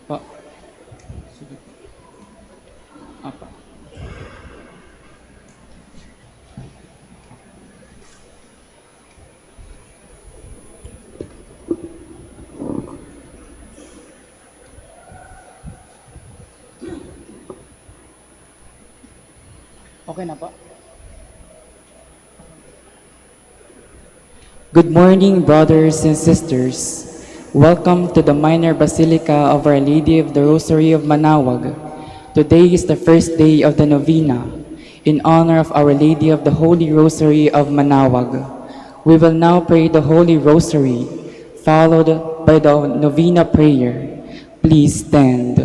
Pa. Sige. Apa. Okay na po. Good morning, brothers and sisters. Welcome to the Minor Basilica of Our Lady of the Rosary of Manaoag. Today is the first day of the Novena, in honor of Our Lady of the Holy Rosary of Manaoag. We will now pray the Holy Rosary, followed by the Novena prayer. Please stand.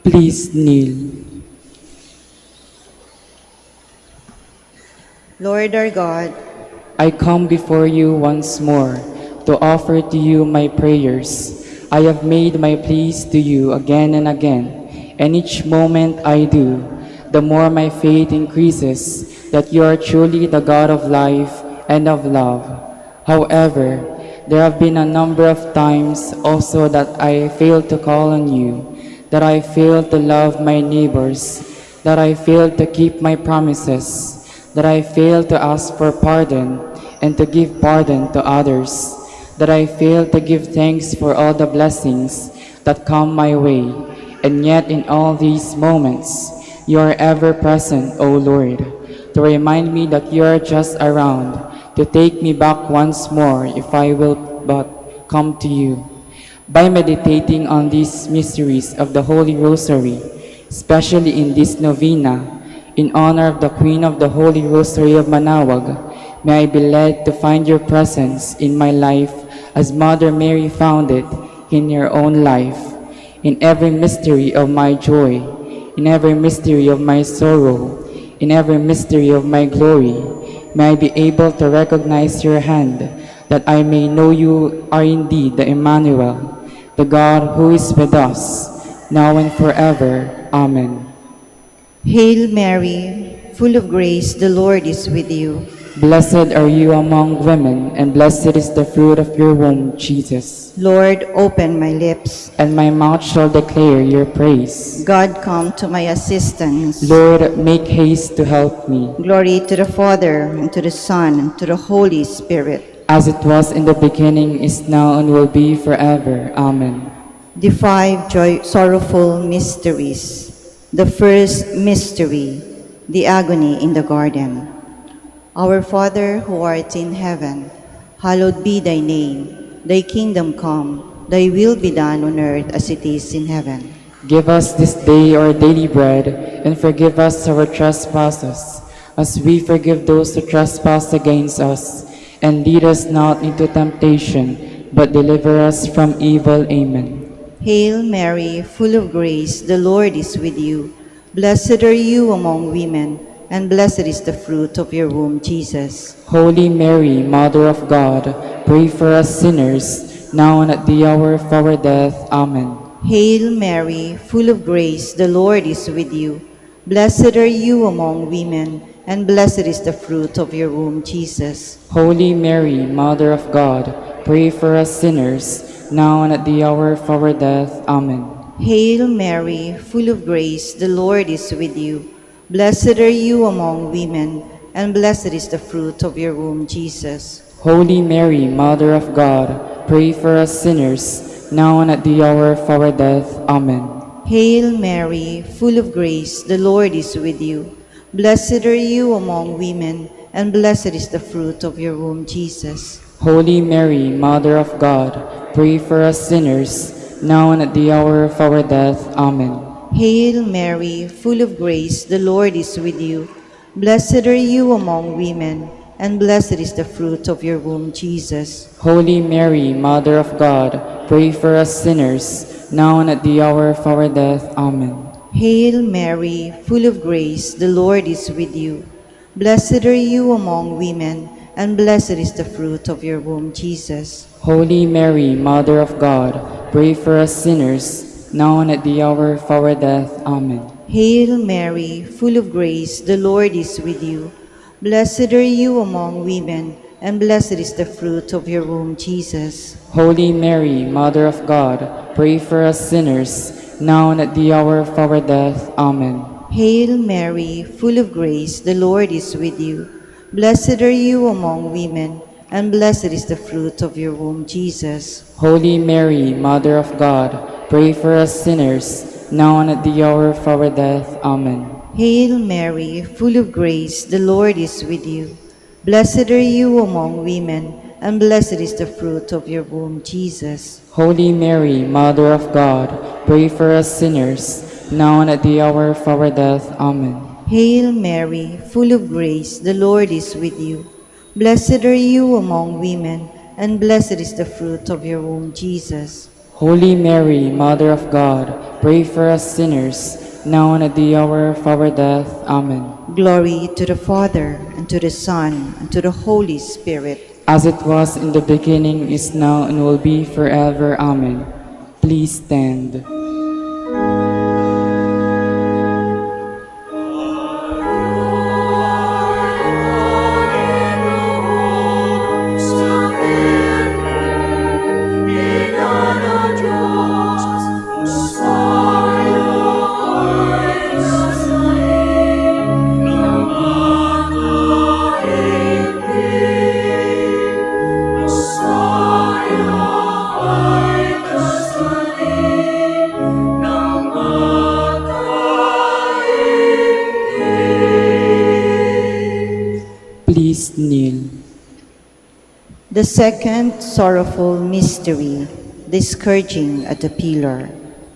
Please kneel. Lord our God, I come before you once more to offer to you my prayers. I have made my pleas to you again and again, and each moment I do, the more my faith increases that you are truly the God of life and of love. However, there have been a number of times also that I failed to call on you, that I failed to love my neighbors, that I failed to keep my promises, that I failed to ask for pardon and to give pardon to others, that I failed to give thanks for all the blessings that come my way. And yet in all these moments, you are ever present, O Lord, to remind me that you are just around, to take me back once more if I will but come to you. By meditating on these mysteries of the Holy Rosary, especially in this novena, in honor of the Queen of the Holy Rosary of Manaoag, may I be led to find your presence in my life as Mother Mary found it in your own life, in every mystery of my joy, in every mystery of my sorrow, in every mystery of my glory. May I be able to recognize your hand, that I may know you are indeed the Emmanuel, the God who is with us, now and forever. Amen. Hail Mary, full of grace, the Lord is with you. Blessed are you among women, and blessed is the fruit of your womb, Jesus. Lord, open my lips. And my mouth shall declare your praise. God, come to my assistance. Lord, make haste to help me. Glory to the Father, and to the Son, and to the Holy Spirit. As it was in the beginning, is now, and will be forever. Amen. The five sorrowful mysteries. The first mystery, the agony in the garden. Our Father, who art in heaven, hallowed be thy name. Thy kingdom come, thy will be done on earth as it is in heaven. Give us this day our daily bread, and forgive us our trespasses, as we forgive those who trespass against us. And lead us not into temptation, but deliver us from evil. Amen. Hail Mary, full of grace, the Lord is with you. Blessed are you among women, and blessed is the fruit of your womb, Jesus. Holy Mary, Mother of God, pray for us sinners, now and at the hour of our death. Amen. Hail Mary, full of grace, the Lord is with you. Blessed are you among women, and blessed is the fruit of your womb, Jesus. Holy Mary, Mother of God, pray for us sinners, now and at the hour of our death. Amen. Hail Mary, full of grace, the Lord is with you. Blessed are you among women, and blessed is the fruit of your womb, Jesus. Holy Mary, Mother of God, pray for us sinners, now and at the hour of our death. Amen. Hail Mary, full of grace, the Lord is with you. Blessed are you among women, and blessed is the fruit of your womb, Jesus. Holy Mary, Mother of God, pray for us sinners, now and at the hour of our death. Amen. Hail Mary, full of grace, the Lord is with you. Blessed are you among women, and blessed is the fruit of your womb, Jesus. Holy Mary, Mother of God, pray for us sinners, now and at the hour of our death. Amen. Hail Mary, full of grace, the Lord is with you. Blessed are you among women, and blessed is the fruit of your womb, Jesus. Holy Mary, Mother of God, pray for us sinners, now and at the hour of our death. Amen. Hail Mary, full of grace, the Lord is with you. Blessed are you among women, and blessed is the fruit of your womb, Jesus. Holy Mary, Mother of God, pray for us sinners, now and at the hour of our death. Amen. Hail Mary, full of grace, the Lord is with you. Blessed are you among women, and blessed is the fruit of your womb, Jesus. Holy Mary, Mother of God, pray for us sinners, now and at the hour of our death. Amen. Hail Mary, full of grace, the Lord is with you. Blessed are you among women, and blessed is the fruit of your womb, Jesus. Holy Mary, Mother of God, pray for us sinners, now and at the hour of our death. Amen. Hail Mary, full of grace, the Lord is with you. Blessed are you among women, and blessed is the fruit of your womb, Jesus. Holy Mary, Mother of God, pray for us sinners, now and at the hour of our death. Amen. Glory to the Father, and to the Son, and to the Holy Spirit. As it was in the beginning, is now, and will be forever. Amen. Please stand. Please kneel. The second sorrowful mystery, the scourging at the pillar.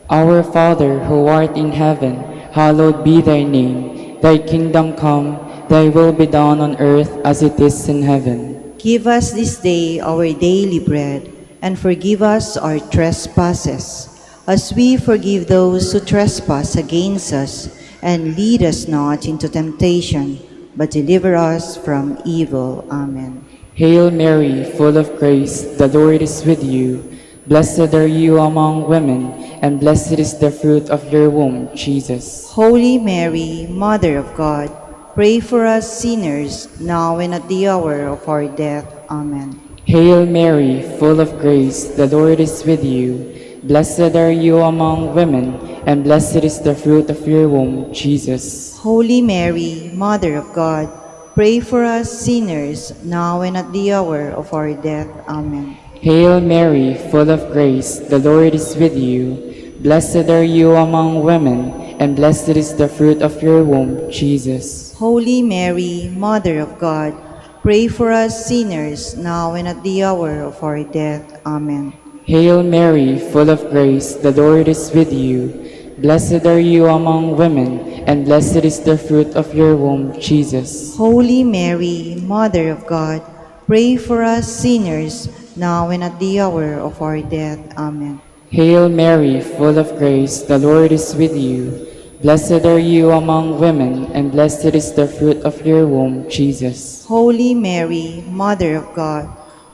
Our Father, who art in heaven, hallowed be thy name. Thy kingdom come, thy will be done on earth as it is in heaven. Give us this day our daily bread, and forgive us our trespasses, as we forgive those who trespass against us. And lead us not into temptation, but deliver us from evil. Amen. Hail Mary, full of grace, the Lord is with you. Blessed are you among women, and blessed is the fruit of your womb, Jesus. Holy Mary, Mother of God, pray for us sinners, now and at the hour of our death. Amen. Hail Mary, full of grace, the Lord is with you. Blessed are you among women, and blessed is the fruit of your womb, Jesus. Holy Mary, Mother of God, pray for us sinners, now and at the hour of our death. Amen. Hail Mary, full of grace, the Lord is with you. Blessed are you among women, and blessed is the fruit of your womb, Jesus. Holy Mary, Mother of God, pray for us sinners, now and at the hour of our death. Amen. Hail Mary, full of grace, the Lord is with you. Blessed are you among women, and blessed is the fruit of your womb, Jesus. Holy Mary, Mother of God, pray for us sinners, now and at the hour of our death. Amen. Hail Mary, full of grace, the Lord is with you. Blessed are you among women, and blessed is the fruit of your womb, Jesus. Holy Mary, Mother of God,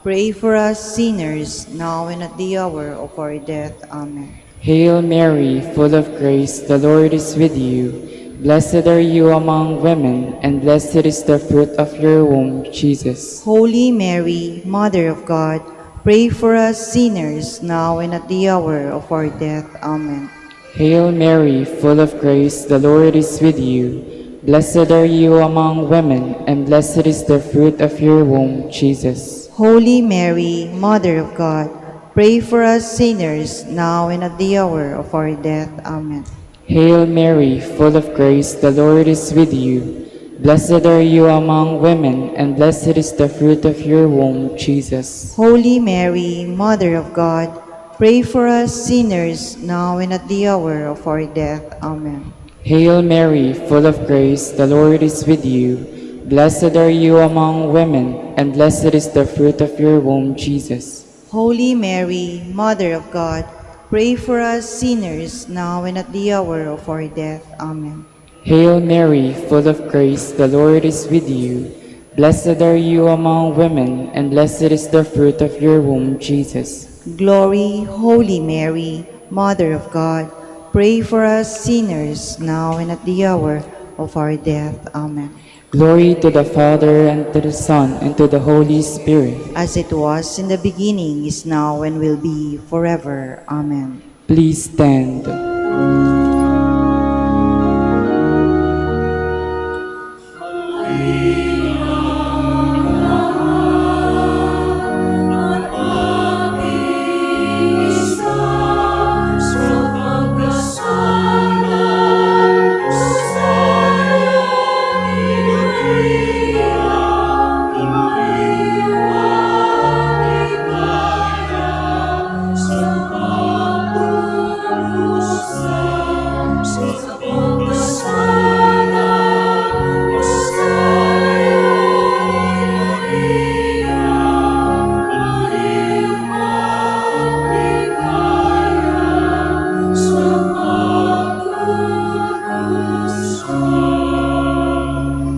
pray for us sinners, now and at the hour of our death. Amen. Hail Mary, full of grace, the Lord is with you. Blessed are you among women, and blessed is the fruit of your womb, Jesus. Holy Mary, Mother of God, pray for us sinners, now and at the hour of our death. Amen. Hail Mary, full of grace, the Lord is with you. Blessed are you among women, and blessed is the fruit of your womb, Jesus. Holy Mary, Mother of God, pray for us sinners, now and at the hour of our death. Amen. Hail Mary, full of grace, the Lord is with you. Blessed are you among women, and blessed is the fruit of your womb, Jesus. Holy Mary, Mother of God, pray for us sinners, now and at the hour of our death. Amen. Hail Mary, full of grace, the Lord is with you. Blessed are you among women, and blessed is the fruit of your womb, Jesus. Holy Mary, Mother of God, pray for us sinners, now and at the hour of our death. Amen. Hail Mary, full of grace, the Lord is with you. Blessed are you among women, and blessed is the fruit of your womb, Jesus. Glory, Holy Mary, Mother of God, pray for us sinners, now and at the hour of our death. Amen. Glory to the Father, and to the Son, and to the Holy Spirit. As it was in the beginning, is now, and will be forever. Amen. Please stand.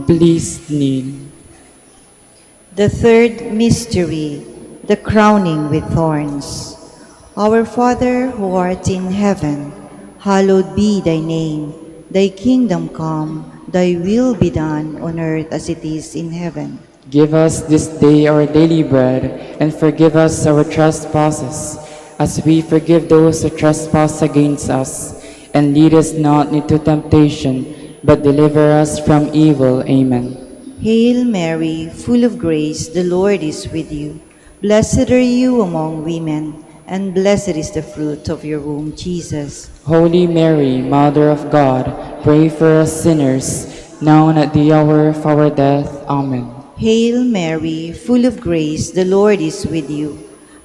Please kneel. The third mystery, the crowning with thorns. Our Father who art in heaven, hallowed be thy name. Thy kingdom come, thy will be done on earth as it is in heaven. Give us this day our daily bread, and forgive us our trespasses, as we forgive those who trespass against us. And lead us not into temptation, but deliver us from evil. Amen. Hail Mary, full of grace, the Lord is with you. Blessed are you among women, and blessed is the fruit of your womb, Jesus. Holy Mary, Mother of God, pray for us sinners, now and at the hour of our death. Amen. Hail Mary, full of grace, the Lord is with you.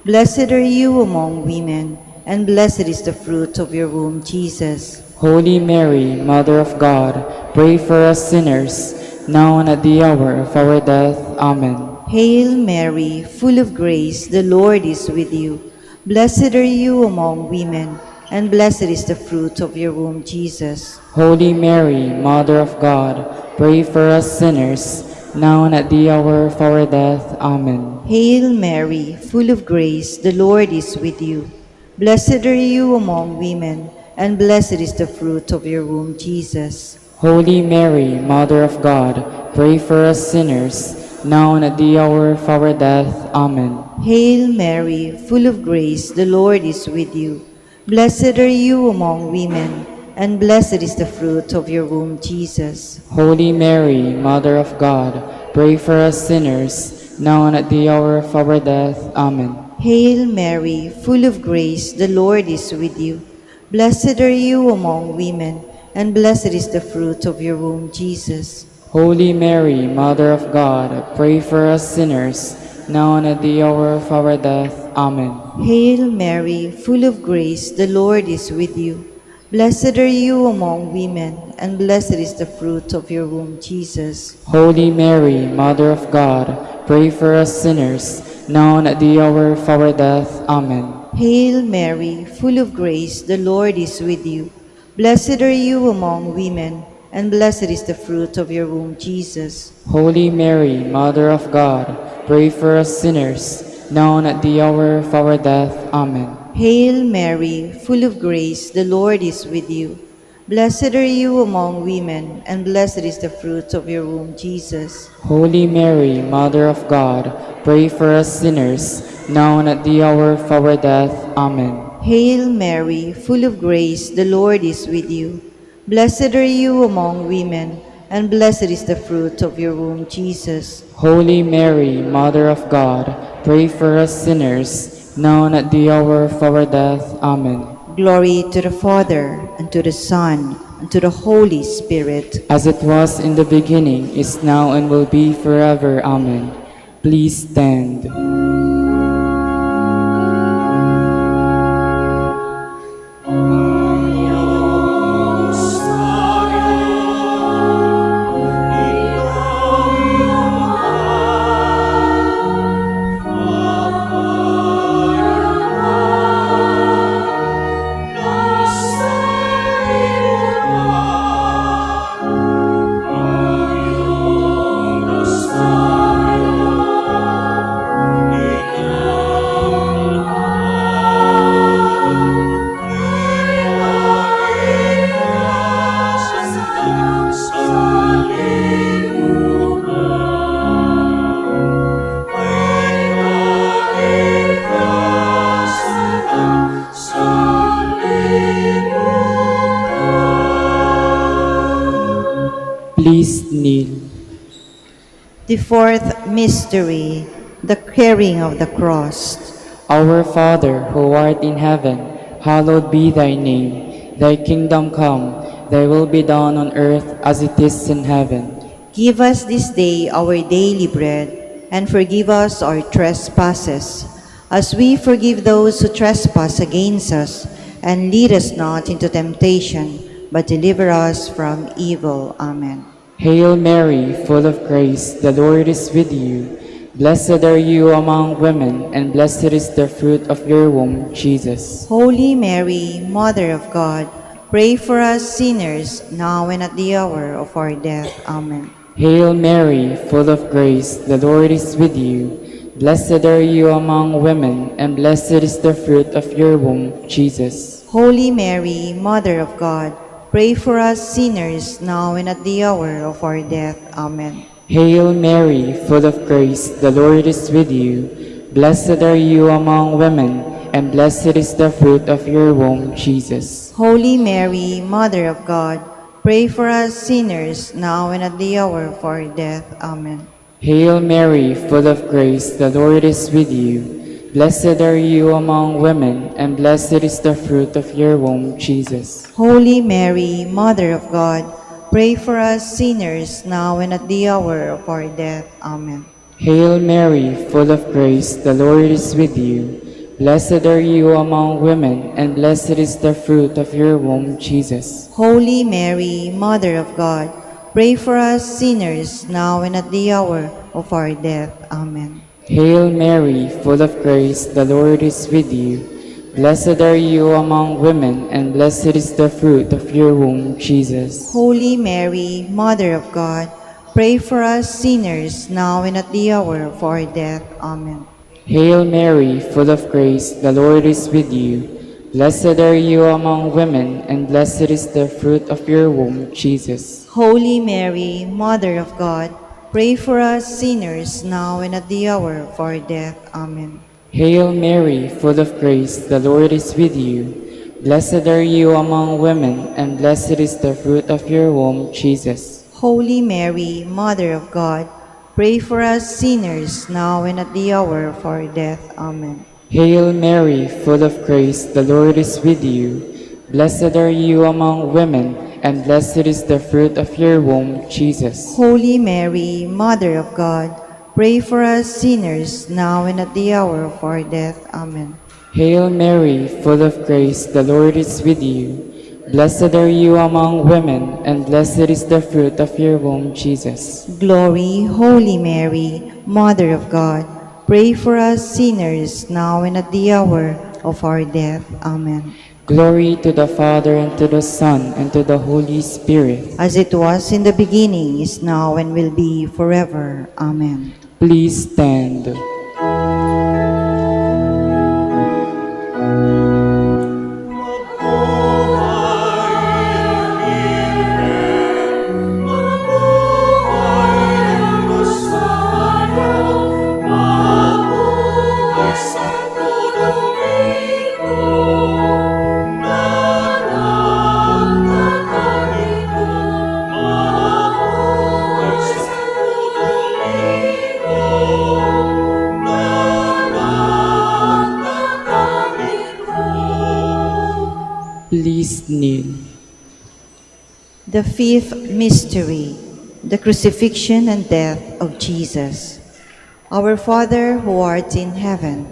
Blessed are you among women, and blessed is the fruit of your womb, Jesus. Holy Mary, Mother of God, pray for us sinners, now and at the hour of our death. Amen. Hail Mary, full of grace, the Lord is with you. Blessed are you among women, and blessed is the fruit of your womb, Jesus. Holy Mary, Mother of God, pray for us sinners, now and at the hour of our death. Amen. Hail Mary, full of grace, the Lord is with you. Blessed are you among women, and blessed is the fruit of your womb, Jesus. Holy Mary, Mother of God, pray for us sinners, now and at the hour of our death. Amen. Hail Mary, full of grace, the Lord is with you. Blessed are you among women, and blessed is the fruit of your womb, Jesus. Holy Mary, Mother of God, pray for us sinners, now and at the hour of our death. Amen. Hail Mary, full of grace, the Lord is with you. Blessed are you among women, and blessed is the fruit of your womb, Jesus. Holy Mary, Mother of God, pray for us sinners, now and at the hour of our death. Amen. Hail Mary, full of grace, the Lord is with you. Blessed are you among women, and blessed is the fruit of your womb, Jesus. Holy Mary, Mother of God, pray for us sinners, now and at the hour of our death. Amen. Hail Mary, full of grace, the Lord is with you. Blessed are you among women, and blessed is the fruit of your womb, Jesus. Holy Mary, Mother of God, pray for us sinners, now and at the hour of our death. Amen. Hail Mary, full of grace, the Lord is with you. Blessed are you among women, and blessed is the fruit of your womb, Jesus. Holy Mary, Mother of God, pray for us sinners, now and at the hour of our death. Amen. Hail Mary, full of grace, the Lord is with you. Blessed are you among women, and blessed is the fruit of your womb, Jesus. Holy Mary, Mother of God, pray for us sinners, now and at the hour of our death. Amen. Glory to the Father, and to the Son, and to the Holy Spirit. As it was in the beginning, is now, and will be forever. Amen. Please stand. Please kneel. The fourth mystery, the carrying of the cross. Our Father, who art in heaven, hallowed be thy name. Thy kingdom come, thy will be done on earth as it is in heaven. Give us this day our daily bread, and forgive us our trespasses, as we forgive those who trespass against us. And lead us not into temptation, but deliver us from evil. Amen. Hail Mary, full of grace, the Lord is with you. Blessed are you among women, and blessed is the fruit of your womb, Jesus. Holy Mary, Mother of God, pray for us sinners, now and at the hour of our death. Amen. Hail Mary, full of grace, the Lord is with you. Blessed are you among women, and blessed is the fruit of your womb, Jesus. Holy Mary, Mother of God, pray for us sinners, now and at the hour of our death. Amen. Hail Mary, full of grace, the Lord is with you. Blessed are you among women, and blessed is the fruit of your womb, Jesus. Holy Mary, Mother of God, pray for us sinners, now and at the hour of our death. Amen. Hail Mary, full of grace, the Lord is with you. Blessed are you among women, and blessed is the fruit of your womb, Jesus. Holy Mary, Mother of God, pray for us sinners, now and at the hour of our death. Amen. Hail Mary, full of grace, the Lord is with you. Blessed are you among women, and blessed is the fruit of your womb, Jesus. Holy Mary, Mother of God, pray for us sinners, now and at the hour of our death. Amen. Hail Mary, full of grace, the Lord is with you. Blessed are you among women, and blessed is the fruit of your womb, Jesus. Holy Mary, Mother of God, pray for us sinners, now and at the hour of our death. Amen. Hail Mary, full of grace, the Lord is with you. Blessed are you among women, and blessed is the fruit of your womb, Jesus. Holy Mary, Mother of God, pray for us sinners, now and at the hour of our death. Amen. Hail Mary, full of grace, the Lord is with you. Blessed are you among women, and blessed is the fruit of your womb, Jesus. Holy Mary, Mother of God, pray for us sinners, now and at the hour of our death. Amen. Hail Mary, full of grace, the Lord is with you. Blessed are you among women, and blessed is the fruit of your womb, Jesus. Holy Mary, Mother of God, pray for us sinners, now and at the hour of our death. Amen. Hail Mary, full of grace, the Lord is with you. Blessed are you among women, and blessed is the fruit of your womb, Jesus. Glory, Holy Mary, Mother of God, pray for us sinners, now and at the hour of our death. Amen. Glory to the Father, and to the Son, and to the Holy Spirit. As it was in the beginning, is now, and will be forever. Amen. Please stand. Please kneel. The fifth mystery, the crucifixion and death of Jesus. Our Father, who art in heaven,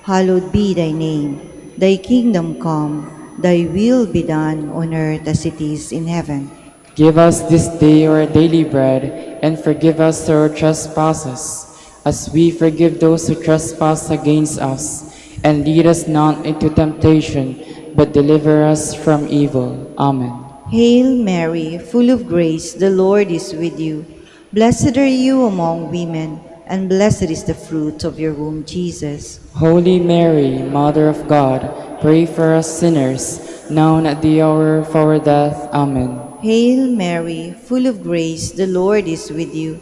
hallowed be thy name. Thy kingdom come, thy will be done on earth as it is in heaven. Give us this day our daily bread, and forgive us our trespasses, as we forgive those who trespass against us. And lead us not into temptation, but deliver us from evil. Amen. Hail Mary, full of grace, the Lord is with you. Blessed are you among women, and blessed is the fruit of your womb, Jesus. Holy Mary, Mother of God, pray for us sinners, now and at the hour of our death. Amen. Hail Mary, full of grace, the Lord is with you.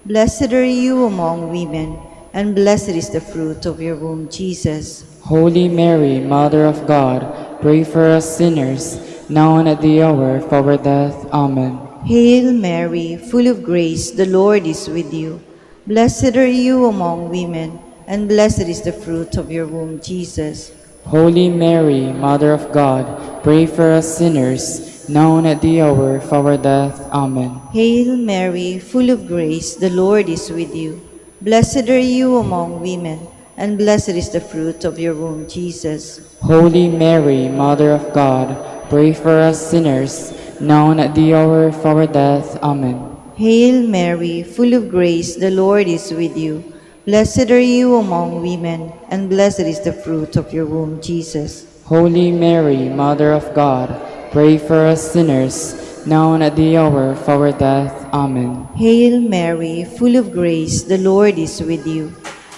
Blessed are you among women, and blessed is the fruit of your womb, Jesus. Holy Mary, Mother of God, pray for us sinners, now and at the hour of our death. Amen. Hail Mary, full of grace, the Lord is with you. Blessed are you among women, and blessed is the fruit of your womb, Jesus. Holy Mary, Mother of God, pray for us sinners, now and at the hour of our death. Amen. Hail Mary, full of grace, the Lord is with you. Blessed are you among women, and blessed is the fruit of your womb, Jesus. Holy Mary, Mother of God, pray for us sinners, now and at the hour of our death. Amen. Hail Mary, full of grace, the Lord is with you. Blessed are you among women, and blessed is the fruit of your womb, Jesus. Holy Mary, Mother of God, pray for us sinners, now and at the hour of our death. Amen. Hail Mary, full of grace, the Lord is with you.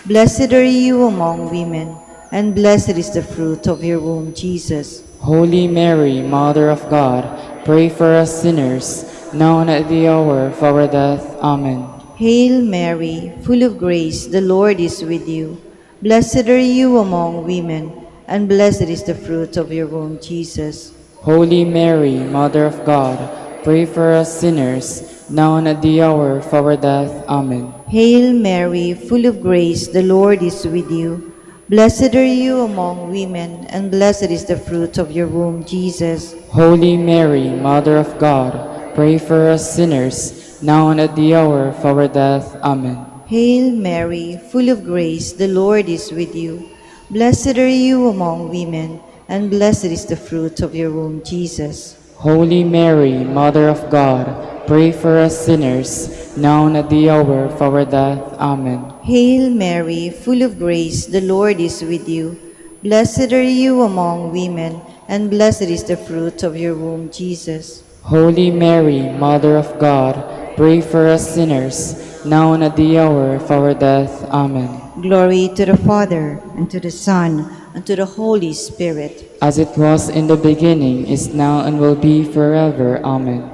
Blessed are you among women, and blessed is the fruit of your womb, Jesus. Holy Mary, Mother of God, pray for us sinners, now and at the hour of our death. Amen. Hail Mary, full of grace, the Lord is with you. Blessed are you among women, and blessed is the fruit of your womb, Jesus. Holy Mary, Mother of God, pray for us sinners, now and at the hour of our death. Amen. Hail Mary, full of grace, the Lord is with you. Blessed are you among women, and blessed is the fruit of your womb, Jesus. Holy Mary, Mother of God, pray for us sinners, now and at the hour of our death. Amen. Hail Mary, full of grace, the Lord is with you. Blessed are you among women, and blessed is the fruit of your womb, Jesus. Holy Mary, Mother of God, pray for us sinners, now and at the hour of our death. Amen. Hail Mary, full of grace, the Lord is with you. Blessed are you among women, and blessed is the fruit of your womb, Jesus. Holy Mary, Mother of God, pray for us sinners, now and at the hour of our death. Amen. Glory to the Father, and to the Son, and to the Holy Spirit. As it was in the beginning, is now, and will be forever. Amen.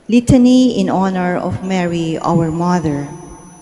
Litany in honor of Mary, our Mother.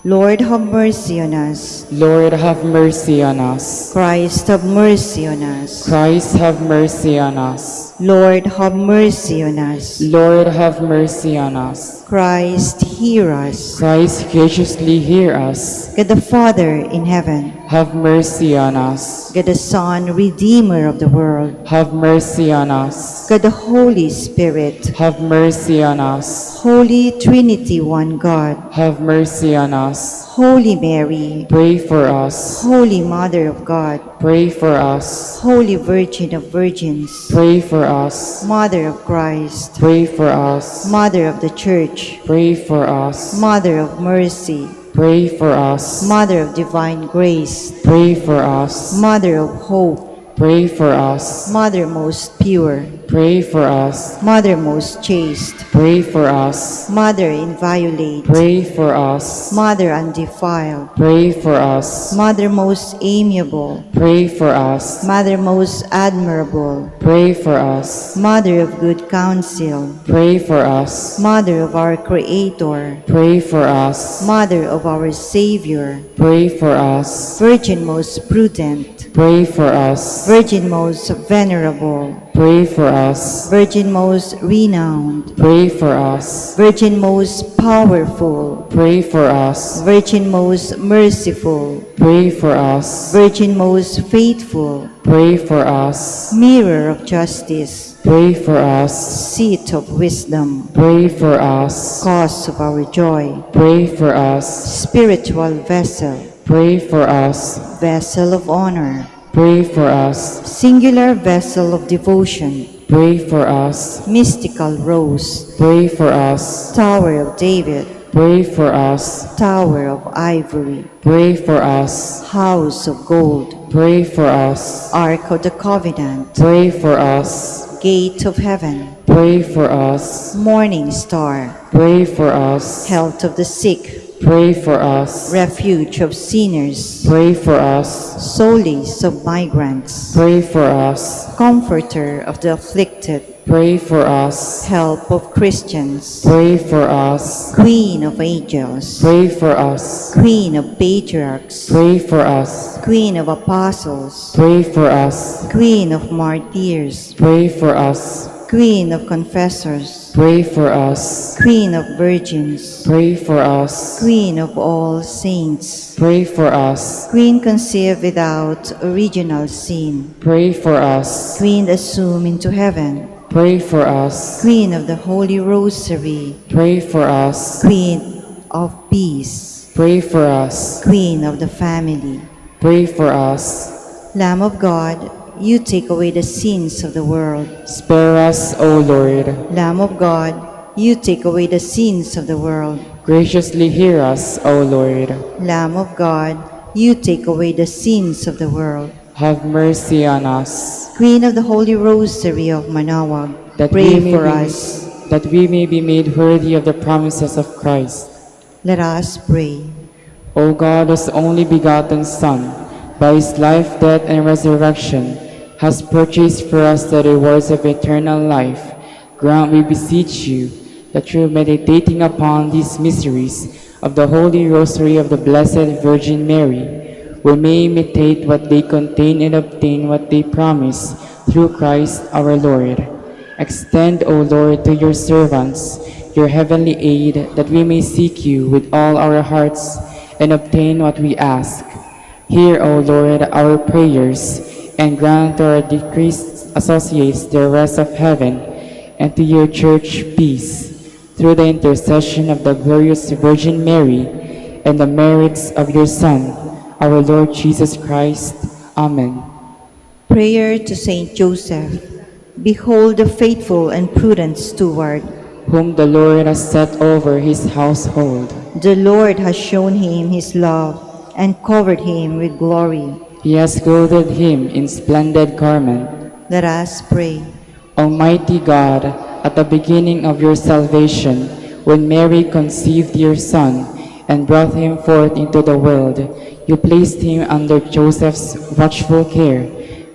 Lord, have mercy on us. Lord, have mercy on us. Christ, have mercy on us. Christ, have mercy on us. Lord, have mercy on us. Lord, have mercy on us. Christ, hear us. Christ, graciously hear us. God the Father in heaven, Have mercy on us. God the Son, Redeemer of the world, Have mercy on us. God the Holy Spirit, Have mercy on us. Holy Trinity, one God, Have mercy on us. Holy Mary, Pray for us. Holy Mother of God, Pray for us. Holy Virgin of Virgins, Pray for us. Mother of Christ, Pray for us. Mother of the Church, Pray for us. Mother of Mercy, Pray for us. Mother of Divine Grace, Pray for us. Mother of Hope, Pray for us. Mother most pure, Pray for us. Mother most chaste, Pray for us. Mother inviolate, Pray for us. Mother undefiled, Pray for us. Mother most amiable, Pray for us. Mother most admirable, Pray for us. Mother of good counsel, Pray for us. Mother of our Creator, Pray for us. Mother of our Savior, Pray for us. Virgin most prudent, Pray for us. Virgin most venerable, Pray for us. Virgin most renowned, Pray for us. Virgin most powerful, Pray for us. Virgin most merciful, Pray for us. Virgin most faithful, Pray for us. Mirror of justice, Pray for us. Seat of wisdom, Pray for us. Cause of our joy, Pray for us. Spiritual vessel, Pray for us. Vessel of honor, Pray for us. Singular vessel of devotion, Pray for us. Mystical rose, Pray for us. Tower of David, Pray for us. Tower of ivory, Pray for us. House of gold, Pray for us. Ark of the Covenant, Pray for us. Gate of heaven, Pray for us. Morning star, Pray for us. Health of the sick, Pray for us. Refuge of sinners, Pray for us. Solace of migrants, Pray for us. Comforter of the afflicted, Pray for us. Help of Christians, Pray for us. Queen of angels, Pray for us. Queen of patriarchs, Pray for us. Queen of apostles, Pray for us. Queen of martyrs, Pray for us. Queen of confessors, Pray for us. Queen of virgins, Pray for us. Queen of all saints, Pray for us. Queen conceived without original sin, Pray for us. Queen assumed into heaven, Pray for us. Queen of the Holy Rosary, Pray for us. Queen of peace, Pray for us. Queen of the family. Pray for us. Lamb of God, you take away the sins of the world. Spare us, O Lord. Lamb of God, you take away the sins of the world. Graciously hear us, O Lord. Lamb of God, you take away the sins of the world. Have mercy on us, Queen of the Holy Rosary of Manaoag, that pray we may for be, us. that we may be made worthy of the promises of Christ. Let us pray. O God, whose only begotten Son, by his life, death, and resurrection, has purchased for us the rewards of eternal life, grant, we beseech you, that through meditating upon these mysteries of the Holy Rosary of the Blessed Virgin Mary, we may imitate what they contain and obtain what they promise, through Christ our Lord. Extend, O Lord, to your servants your heavenly aid, that we may seek you with all our hearts and obtain what we ask. Hear, O Lord, our prayers, and grant to our decreased associates the rest of heaven, and to your church peace. through the intercession of the glorious Virgin Mary and the merits of your Son, our Lord Jesus Christ. Amen. Prayer to Saint Joseph. Behold the faithful and prudent steward. Whom the Lord has set over his household. The Lord has shown him his love and covered him with glory. He has clothed him in splendid garment. Let us pray. Almighty God, at the beginning of your salvation, when Mary conceived your Son and brought him forth into the world, you placed him under Joseph's watchful care.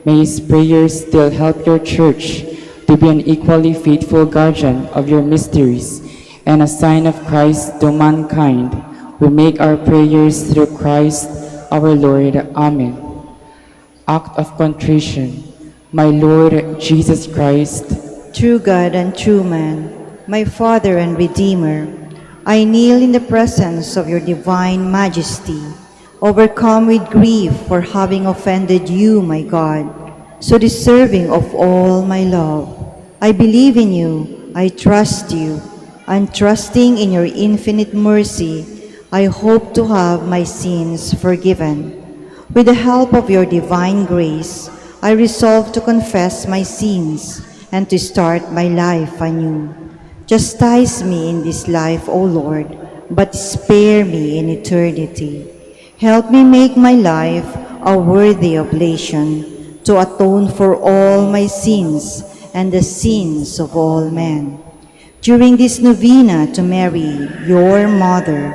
May his prayers still help your Church to be an equally faithful guardian of your mysteries and a sign of Christ to mankind. We make our prayers through Christ our Lord. Amen. Act of contrition. My Lord Jesus Christ, True God and true man, my Father and Redeemer, I kneel in the presence of your divine majesty, overcome with grief for having offended you, my God, so deserving of all my love. I believe in you, I trust you, and trusting in your infinite mercy, I hope to have my sins forgiven. With the help of your divine grace, I resolve to confess my sins and to start my life anew. Chastise me in this life, O Lord, but spare me in eternity. Help me make my life a worthy oblation to atone for all my sins and the sins of all men. During this novena to Mary, your Mother,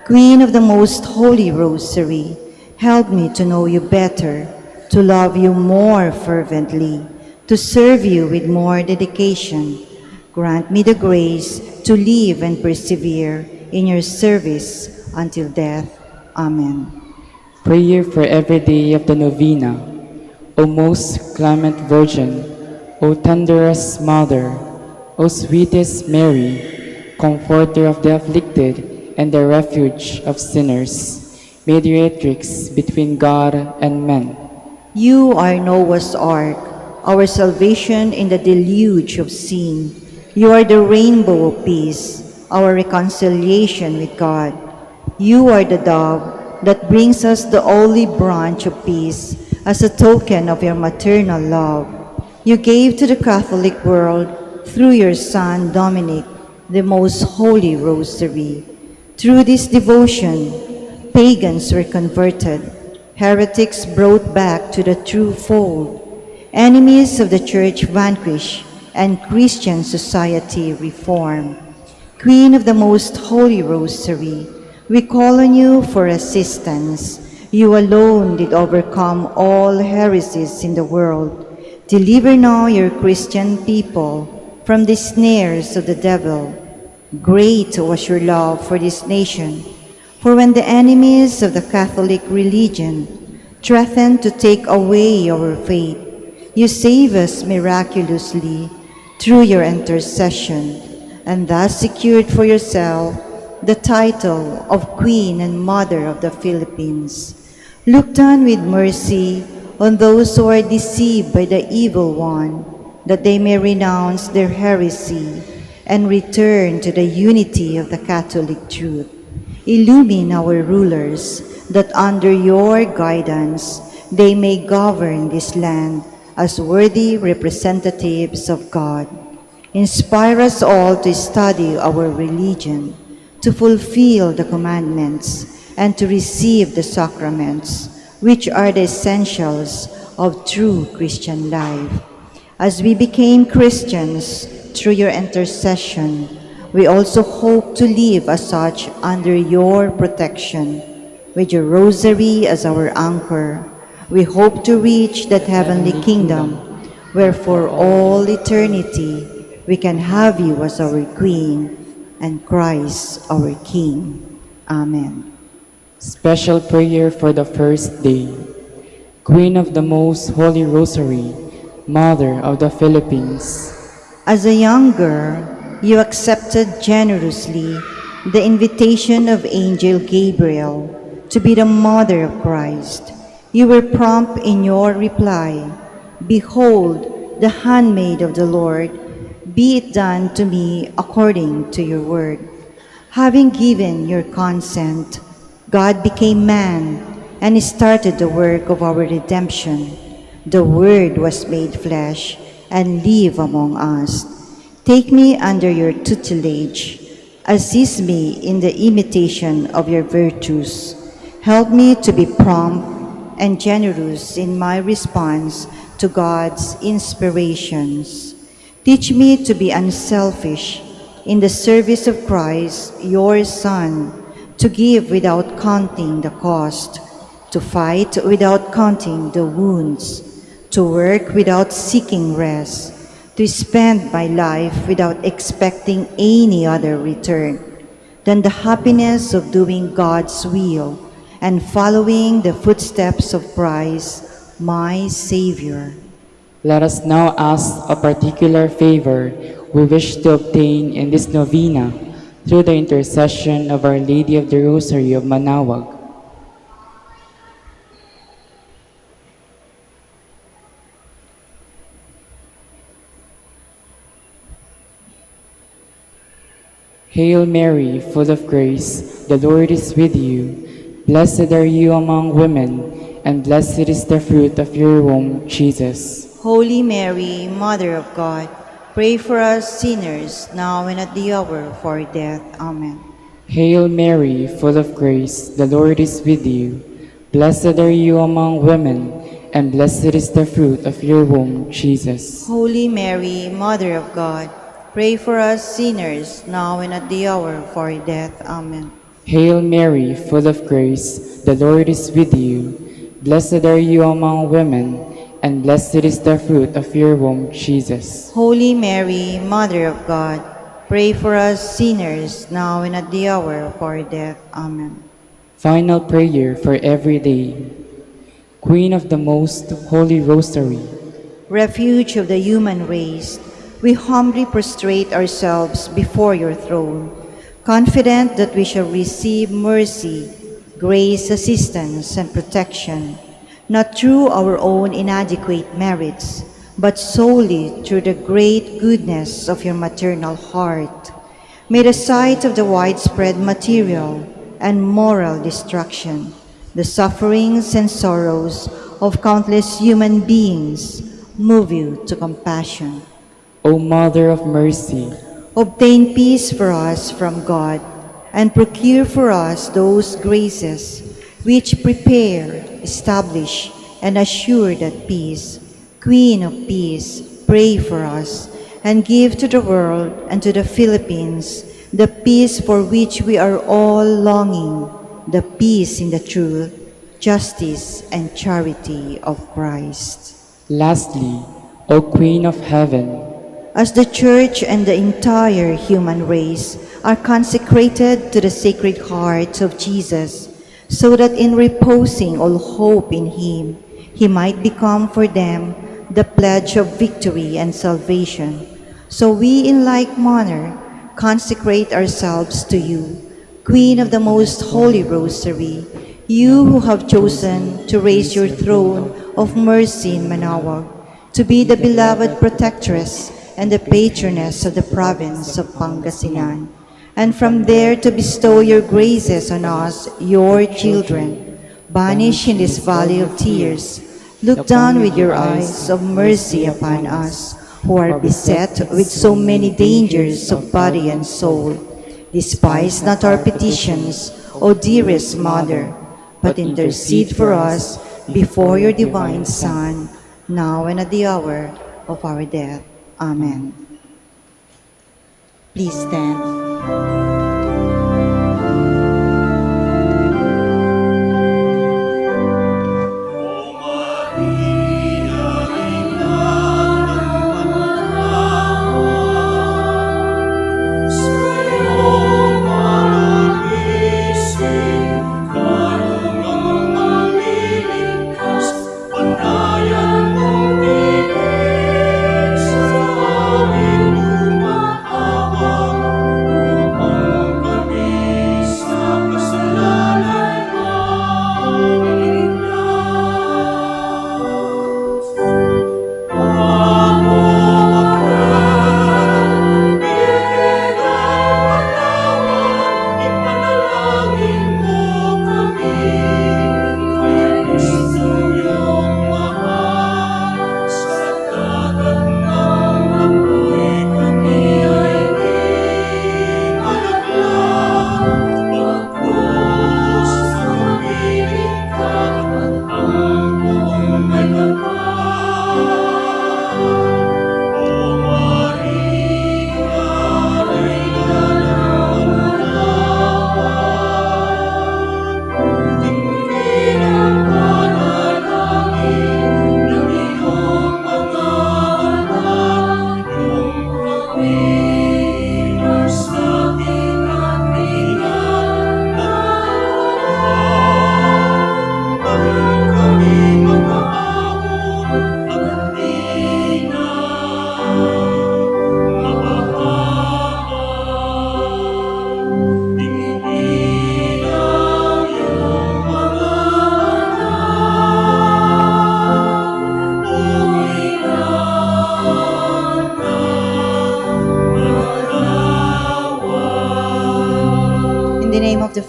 Queen of the Most Holy Rosary, help me to know you better, to love you more fervently, to serve you with more dedication. Grant me the grace to live and persevere in your service until death. Amen. prayer for every day of the novena. O most clement Virgin, O tenderest Mother, O sweetest Mary, Comforter of the afflicted and the refuge of sinners, mediatrix between God and men. You are Noah's ark, our salvation in the deluge of sin. You are the rainbow of peace, our reconciliation with God. You are the dove that brings us the olive branch of peace as a token of your maternal love. You gave to the Catholic world, through your Son Dominic, the most holy rosary. Through this devotion, pagans were converted, heretics brought back to the true fold, enemies of the Church vanquished, and Christian society reformed. Queen of the most holy rosary, we call on you for assistance. You alone did overcome all heresies in the world. Deliver now your Christian people from the snares of the devil. Great was your love for this nation, for when the enemies of the Catholic religion threatened to take away our faith, you save us miraculously through your intercession, and thus secured for yourself the title of Queen and Mother of the Philippines. Look down with mercy on those who are deceived by the evil one, that they may renounce their heresy and return to the unity of the Catholic truth. Illumine our rulers, that under your guidance they may govern this land as worthy representatives of God. Inspire us all to study our religion, to fulfill the commandments, and to receive the sacraments, which are the essentials of true Christian life. As we became Christians through your intercession, we also hope to live as such under your protection. With your rosary as our anchor, we hope to reach that heavenly kingdom, where for all eternity we can have you as our Queen and Christ our King. Amen. Special prayer for the first day. Queen of the Most Holy Rosary, Mother of the Philippines. As a young girl, you accepted generously the invitation of Angel Gabriel to be the mother of Christ. You were prompt in your reply. Behold, the handmaid of the Lord, Be it done to me according to your word. Having given your consent, God became man and started the work of our redemption. The Word was made flesh and lived among us. Take me under your tutelage. Assist me in the imitation of your virtues. Help me to be prompt and generous in my response to God's inspirations. Teach me to be unselfish in the service of Christ, your Son, to give without counting the cost, to fight without counting the wounds, to work without seeking rest, to spend my life without expecting any other return than the happiness of doing God's will and following the footsteps of Christ, my Savior. Let us now ask a particular favor we wish to obtain in this novena through the intercession of Our Lady of the Rosary of Manaoag. Hail Mary, full of grace, the Lord is with you. Blessed are you among women, and blessed is the fruit of your womb, Jesus. Holy Mary, Mother of God, pray for us sinners, now and at the hour of our death. Amen. Hail Mary, full of grace, the Lord is with you. Blessed are you among women, and blessed is the fruit of your womb, Jesus. Holy Mary, Mother of God, pray for us sinners, now and at the hour of our death. Amen. Hail Mary, full of grace, the Lord is with you. Blessed are you among women, and blessed is the fruit of your womb, Jesus. Holy Mary, Mother of God, pray for us sinners, now and at the hour of our death. Amen. Final prayer for every day. Queen of the Most Holy Rosary, Refuge of the human race, we humbly prostrate ourselves before your throne, confident that we shall receive mercy, grace, assistance, and protection, not through our own inadequate merits, but solely through the great goodness of your maternal heart. May the sight of the widespread material and moral destruction, the sufferings and sorrows of countless human beings, move you to compassion. O Mother of Mercy, Obtain peace for us from God, and procure for us those graces which prepare, establish, and assure that peace. Queen of Peace, pray for us, and give to the world and to the Philippines the peace for which we are all longing, the peace in the truth, justice, and charity of Christ. lastly, O Queen of Heaven, As the Church and the entire human race are consecrated to the Sacred Heart of Jesus, so that in reposing all hope in Him, He might become for them the pledge of victory and salvation. So we in like manner consecrate ourselves to you, Queen of the Most Holy Rosary, you who have chosen to raise your throne of mercy in Manaoag, to be the beloved protectress and the patroness of the province of Pangasinan, and from there to bestow your graces on us, your children. Banish in this valley of tears, look down with your eyes of mercy upon us, who are beset with so many dangers of body and soul. Despise not our petitions, O dearest Mother, but intercede for us before your divine Son, now and at the hour of our death. Amen. Please stand.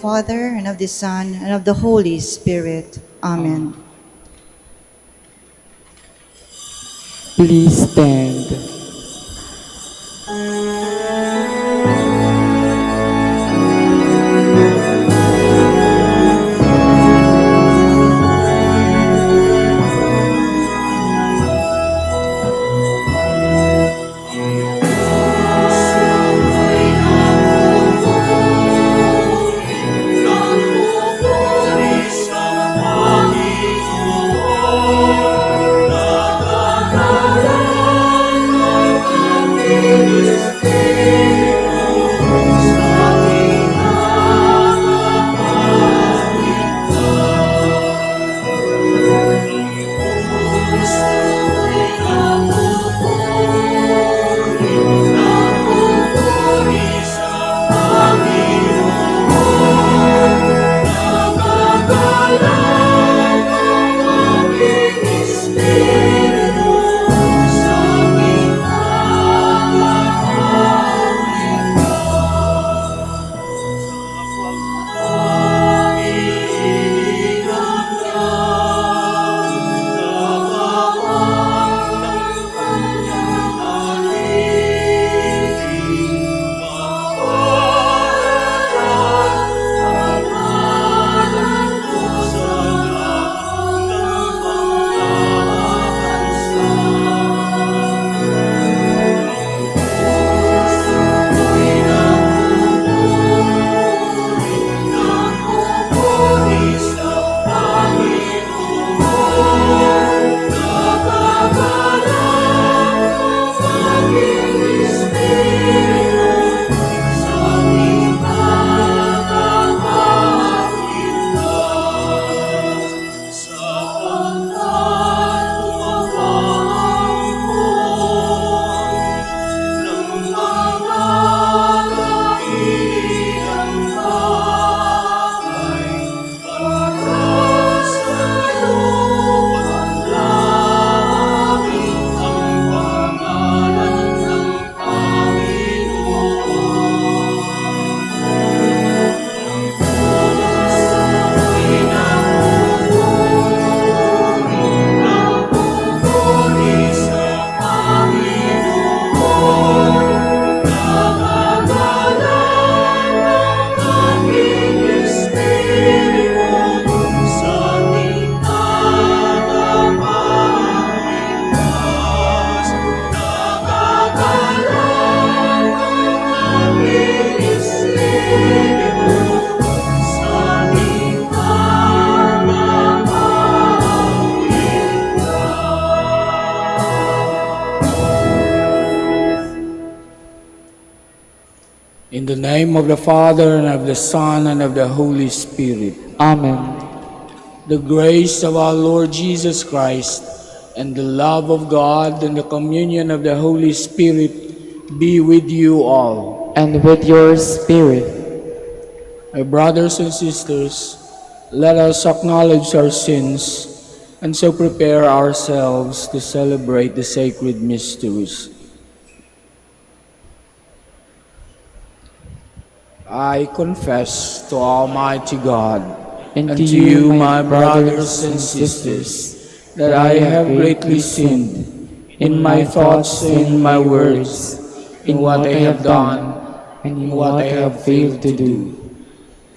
Father, and of the Son, and of the Holy Spirit. Amen. Please stand. In the name of the Father, and of the Son, and of the Holy Spirit. Amen. The grace of our Lord Jesus Christ, and the love of God, and the communion of the Holy Spirit be with you all. And with your spirit. My brothers and sisters, let us acknowledge our sins, and so prepare ourselves to celebrate the sacred mysteries. I confess to Almighty God and to you, my brothers and sisters, that I have greatly sinned in my thoughts and in my words, in what I have done and in what I have failed to do.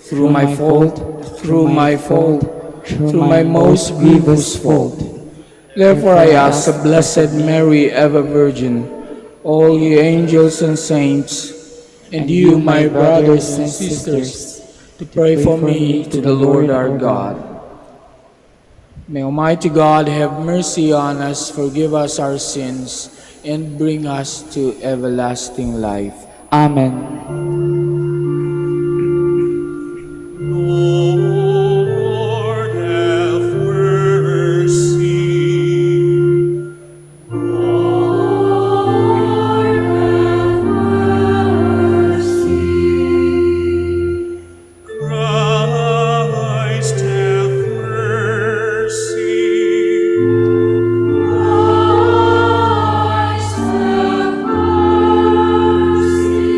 Through my fault, through my most grievous fault. Therefore I ask the Blessed Mary, ever Virgin, all ye angels and saints, and you, my brothers and sisters, to pray for me to the Lord our God. May Almighty God have mercy on us, forgive us our sins, and bring us to everlasting life. Amen. Lord, have mercy. Lord, have mercy. Christ, have mercy. Christ, have mercy.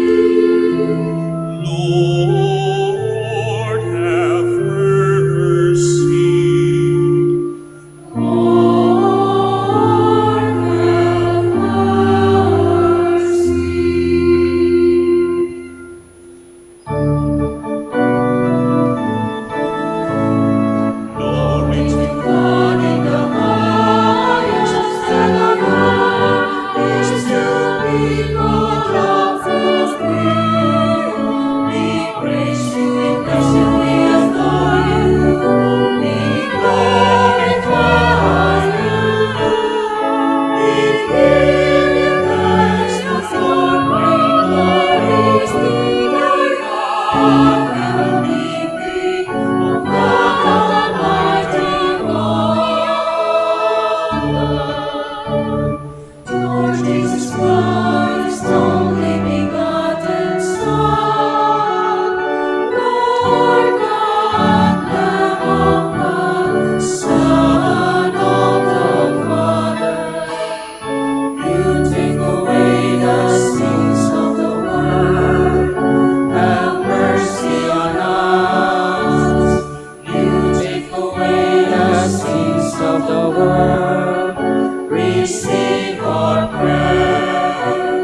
sins of the world, receive our prayer.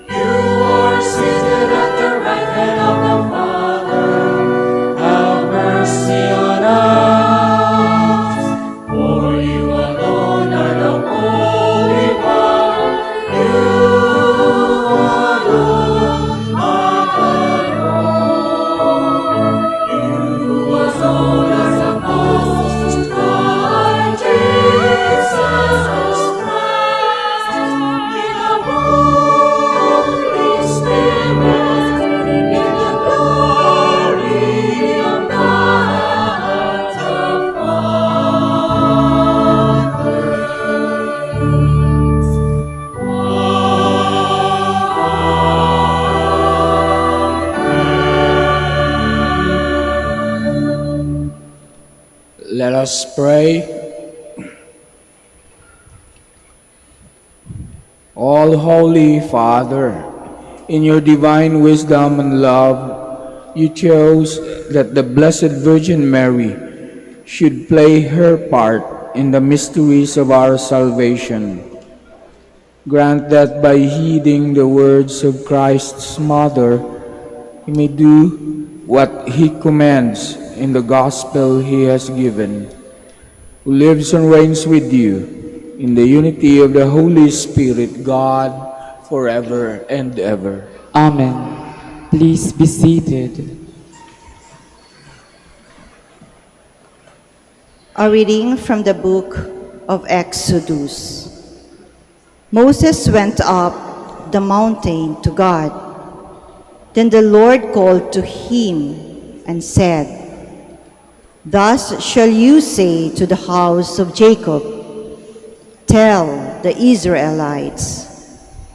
You are seated at the right hand of the Father. have mercy on us. For you alone are the Holy One. You alone are the Lord. You alone are the Most High, Jesus Christ. In the Holy Spirit, in the glory of God the Let us pray. All Holy Father, in your divine wisdom and love, you chose that the Blessed Virgin Mary should play her part in the mysteries of our salvation. Grant that by heeding the words of Christ's mother, we may do what he commands in the gospel he has given, who lives and reigns with you in the unity of the Holy Spirit, God, forever and ever. Amen. Please be seated. A reading from the book of Exodus. Moses went up the mountain to God. Then the Lord called to him and said, "Thus shall you say to the house of Jacob, tell the Israelites,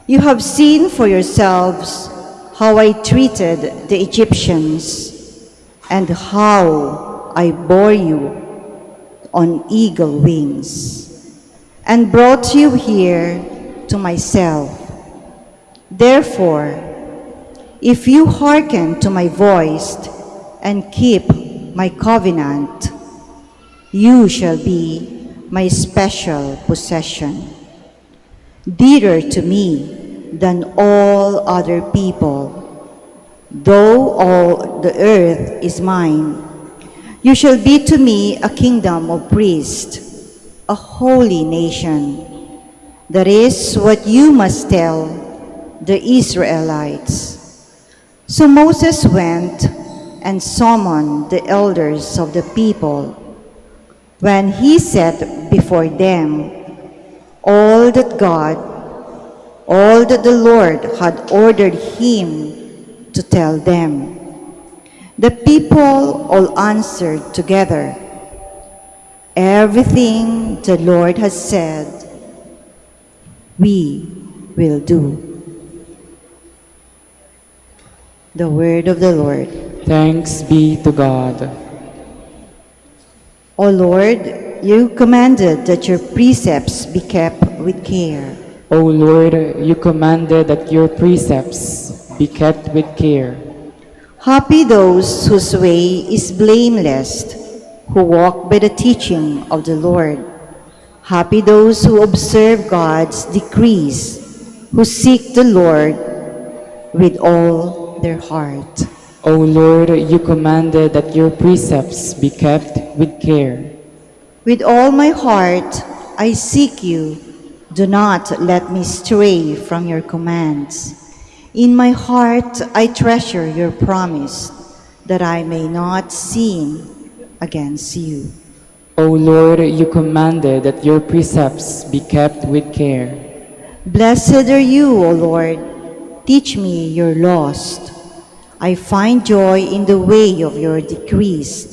you have seen for yourselves how I treated the Egyptians and how I bore you on eagle wings and brought you here to myself. Therefore, if you hearken to my voice and keep my covenant, you shall be my special possession, dearer to me than all other people. Though all the earth is mine, you shall be to me a kingdom of priests, a holy nation. That is what you must tell the Israelites." So Moses went and summoned the elders of the people. When he set before them all that the Lord had ordered him to tell them, the people all answered together, "Everything the Lord has said, we will do." The word of the Lord. Thanks be to God. O Lord, you commanded that your precepts be kept with care. O Lord, you commanded that your precepts be kept with care. Happy those whose way is blameless, who walk by the teaching of the Lord. Happy those who observe God's decrees, who seek the Lord with all their heart. O Lord, you commanded that your precepts be kept with care. With all my heart I seek you. Do not let me stray from your commands. In my heart I treasure your promise, that I may not sin against you. O Lord, you commanded that your precepts be kept with care. Blessed are you, O Lord. Teach me your laws. I find joy in the way of your decrees,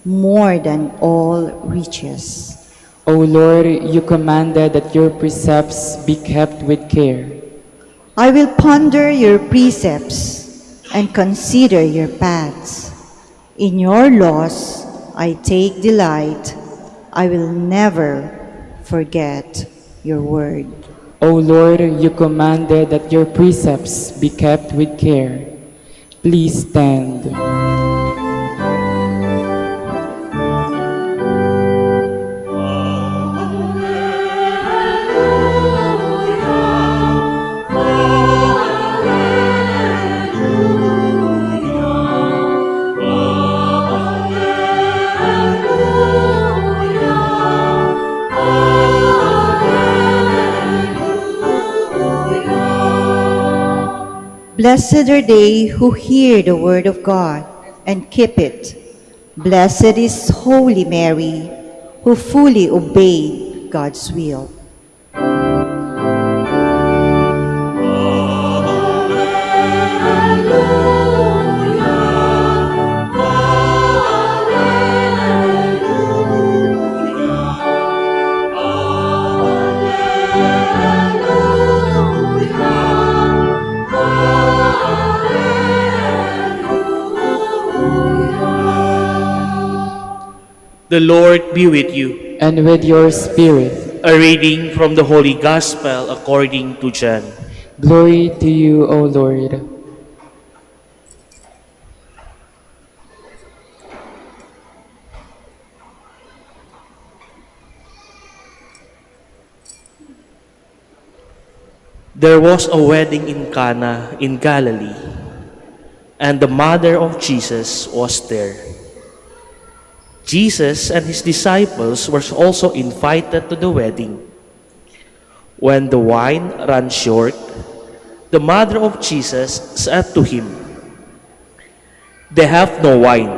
more than all riches. O Lord, you commanded that your precepts be kept with care. I will ponder your precepts and consider your paths. In your laws I take delight. I will never forget your word. O Lord, you commanded that your precepts be kept with care. Please stand. Blessed are they who hear the word of God and keep it. Blessed is Holy Mary, who fully obeyed God's will. The Lord be with you. And with your spirit. A reading from the Holy Gospel according to John. Glory to you, O Lord. There was a wedding in Cana in Galilee, and the mother of Jesus was there. Jesus and his disciples were also invited to the wedding. When the wine ran short, the mother of Jesus said to him, "They have no wine."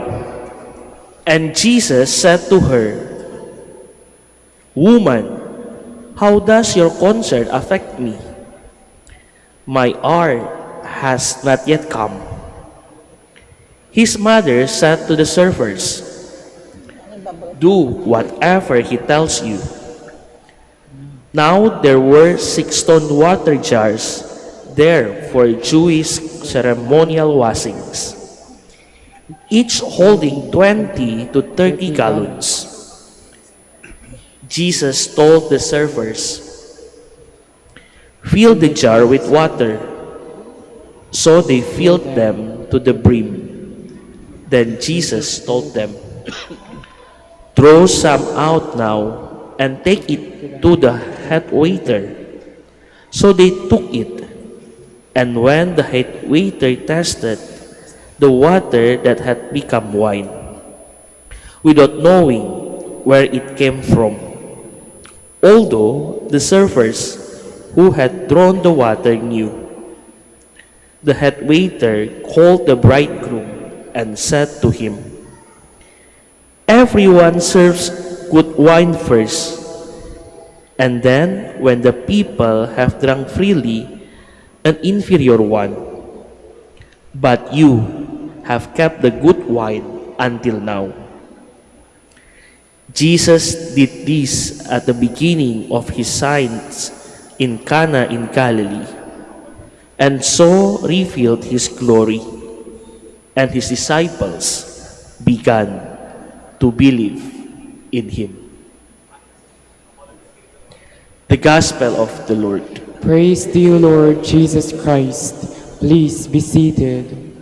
And Jesus said to her, "Woman, how does your concern affect me? My hour has not yet come." His mother said to the servers, "Do whatever he tells you." Now there were 6 stone water jars there for Jewish ceremonial washings, each holding 20 to 30 gallons. Jesus told the servers, "Fill the jar with water." So they filled them to the brim. Then Jesus told them, "Throw some out now and take it to the head waiter." So they took it. And when the head waiter tasted the water that had become wine, without knowing where it came from, although the servers who had drawn the water knew, the head waiter called the bridegroom and said to him, "Everyone serves good wine first, and then, when the people have drunk freely, an inferior one. But you have kept the good wine until now." Jesus did this at the beginning of his signs in Cana in Galilee, and so revealed his glory, and his disciples began to believe in him. The Gospel of the Lord. Praise to you, Lord Jesus Christ. Please be seated.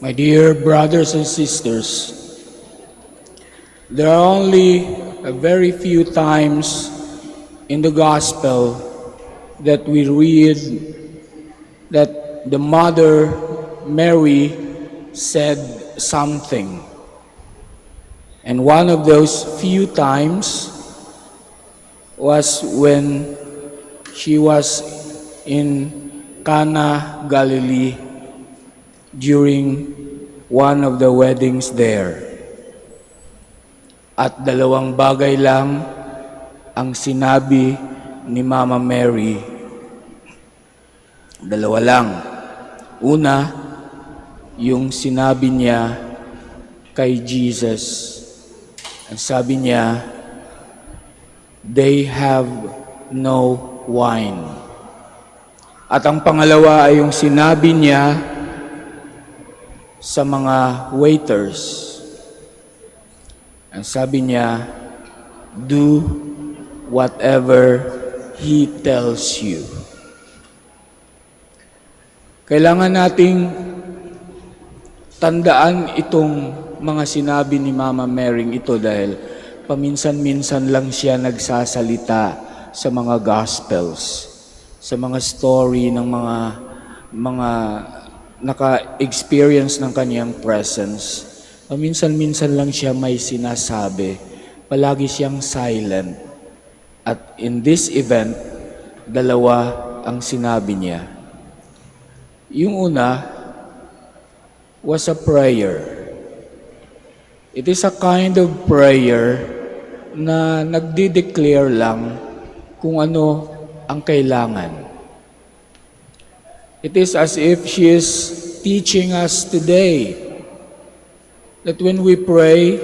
My dear brothers and sisters, there are only a very few times in the Gospel that we read that the Mother Mary said something. And one of those few times was when she was in Cana, Galilee, during one of the weddings there. At dalawang bagay lang ang sinabi ni Mama Mary. Dalawa lang. Una, yung sinabi niya kay Jesus. Ang sabi niya, "They have no wine." At ang pangalawa ay yung sinabi niya sa mga waiters. Ang sabi niya, "Do whatever he tells you." Kailangan nating tandaan itong mga sinabi ni Mama Mary ito dahil paminsan-minsan lang siya nagsasalita sa mga Gospels, sa mga story ng mga naka-experience ng kanyang presence. Minsan-minsan lang siya may sinasabi, palagi siyang silent. At in this event, dalawa ang sinabi niya. Yung una was a prayer. It is a kind of prayer na nagdi-declare lang kung ano ang kailangan. It is as if she is teaching us today that when we pray,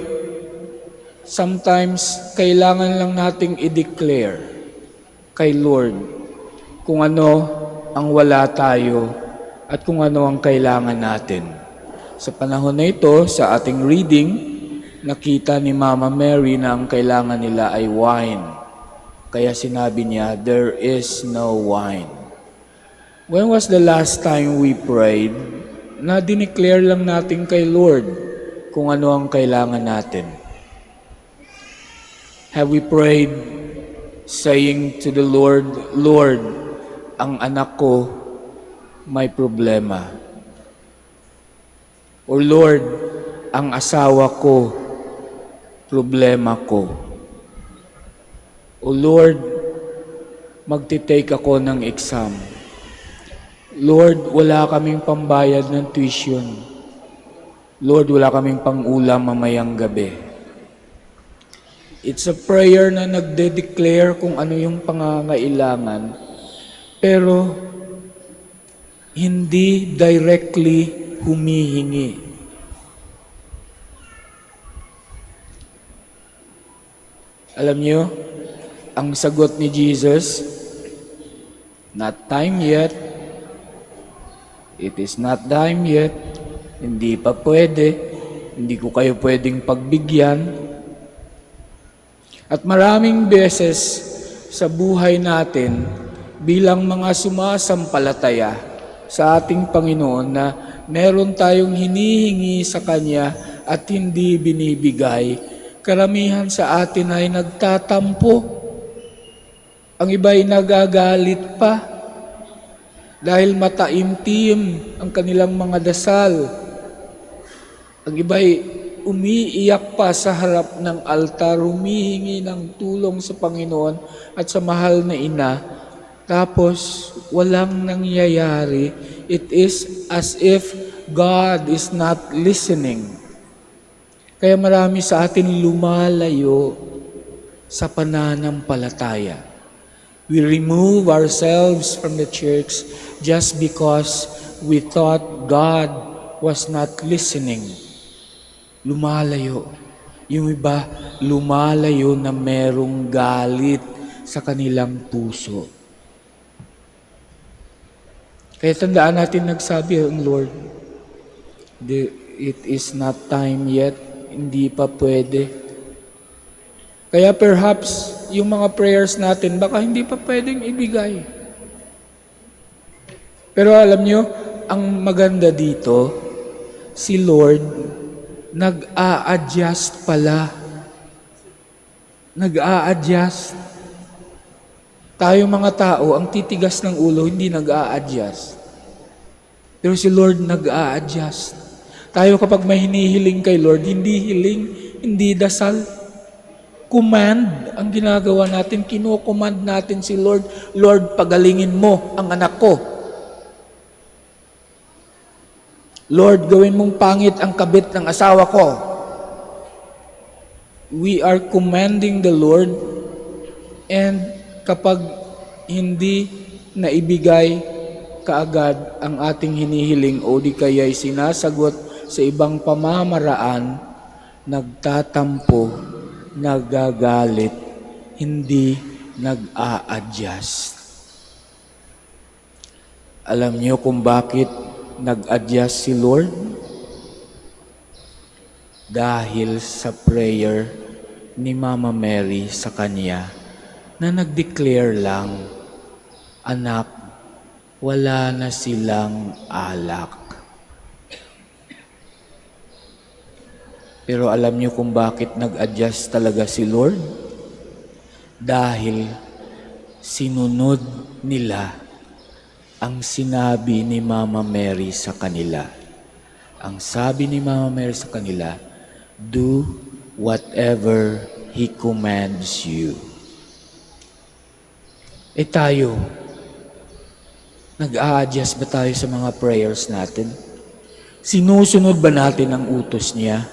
sometimes kailangan lang nating i-declare kay Lord kung ano ang wala tayo at kung ano ang kailangan natin. Sa panahon na ito, sa ating reading, nakita ni Mama Mary na ang kailangan nila ay wine. Kaya sinabi niya, there is no wine. When was the last time we prayed na dineclare lang natin kay Lord kung ano ang kailangan natin? Have we prayed saying to the Lord, Lord, ang anak ko may problema. Or Lord, ang asawa ko, problema ko. O Lord, magtitake ako ng exam. Lord, wala kaming pambayad ng tuition. Lord, wala kaming pang-ulam mamayang gabi. It's a prayer na nagde-declare kung ano yung pangangailangan, pero hindi directly humihingi. Alam niyo, ang sagot ni Jesus, not time yet. It is not time yet. Hindi pa pwede. Hindi ko kayo pwedeng pagbigyan. At maraming beses sa buhay natin, bilang mga sumasampalataya sa ating Panginoon na meron tayong hinihingi sa Kanya at hindi binibigay, karamihan sa atin ay nagtatampo. Ang iba ay nagagalit pa dahil mataimtim ang kanilang mga dasal. Ang iba ay umiiyak pa sa harap ng altar, humihingi ng tulong sa Panginoon at sa mahal na ina. Tapos walang nangyayari. It is as if God is not listening. Kaya marami sa atin lumalayo sa pananampalataya. We remove ourselves from the church just because we thought God was not listening. Lumalayo. Yung iba, lumalayo na merong galit sa kanilang puso. Kaya tandaan natin nagsabi ang Lord, it is not time yet, hindi pa pwede. Kaya perhaps, yung mga prayers natin, baka hindi pa pwedeng ibigay. Pero alam nyo, ang maganda dito, si Lord, nag-a-adjust pala. Nag-a-adjust. Tayo mga tao, ang titigas ng ulo, hindi nag-a-adjust. Pero si Lord nag-a-adjust. Tayo kapag may hinihiling kay Lord, hindi hiling, hindi dasal. Command ang ginagawa natin, kino-command natin si Lord, Lord, pagalingin mo ang anak ko. Lord, gawin mong pangit ang kabit ng asawa ko. We are commanding the Lord, and kapag hindi naibigay kaagad ang ating hinihiling o di kaya'y sinasagot sa ibang pamamaraan, nagtatampo, nagagalit, hindi nag-a-adjust. Alam niyo kung bakit nag-adjust si Lord? Dahil sa prayer ni Mama Mary sa Kanya na nag-declare lang, anak, wala na silang alak. Pero alam niyo kung bakit nag-adjust talaga si Lord? Dahil sinunod nila ang sinabi ni Mama Mary sa kanila. Ang sabi ni Mama Mary sa kanila, do whatever He commands you. Tayo, nag-a-adjust ba tayo sa mga prayers natin? Sinusunod ba natin ang utos niya?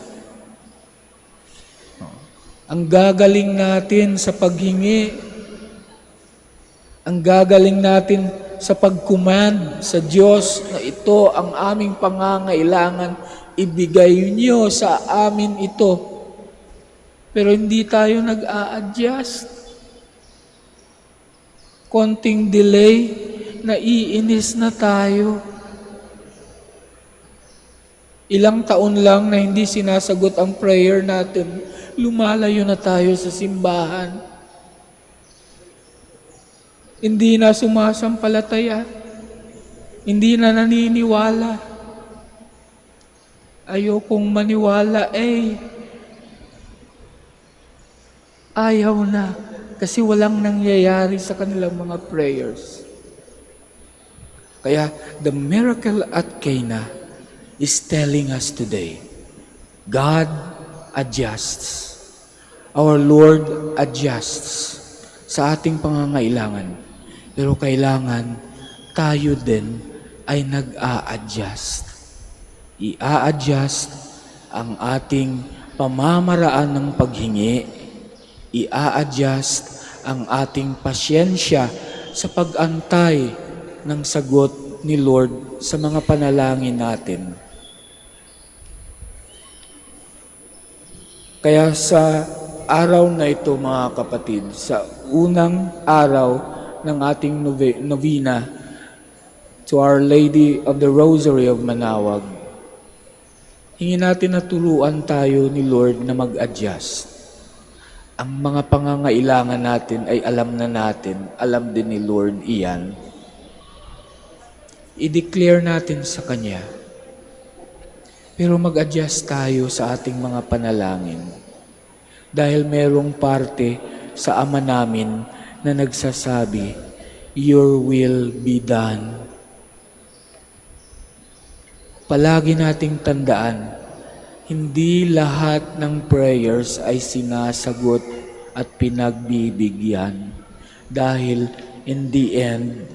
Ang gagaling natin sa paghingi, ang gagaling natin sa pag-command sa Diyos na ito ang aming pangangailangan, ibigay niyo sa amin ito. Pero hindi tayo nag-a-adjust. Konting delay, naiinis na tayo. Ilang taon lang na hindi sinasagot ang prayer natin, lumalayo na tayo sa simbahan. Hindi na sumasampalataya. Hindi na naniniwala. Ayokong maniwala ayaw na kasi walang nangyayari sa kanilang mga prayers. Kaya the miracle at Cana is telling us today, God adjusts. Our Lord adjusts sa ating pangangailangan. Pero kailangan tayo din ay nag-a-adjust. I-a-adjust ang ating pamamaraan ng paghingi. I-a-adjust ang ating pasyensya sa pag-antay ng sagot ni Lord sa mga panalangin natin. Kaya sa araw na ito, mga kapatid, sa unang araw ng ating novena to Our Lady of the Rosary of Manaoag, hingin natin na turuan tayo ni Lord na mag-adjust. Ang mga pangangailangan natin ay alam na natin, alam din ni Lord iyan. I-declare natin sa Kanya. Pero mag-adjust tayo sa ating mga panalangin. Dahil merong parte sa Ama namin na nagsasabi, Your will be done. Palagi nating tandaan, hindi lahat ng prayers ay sinasagot at pinagbibigyan. Dahil in the end,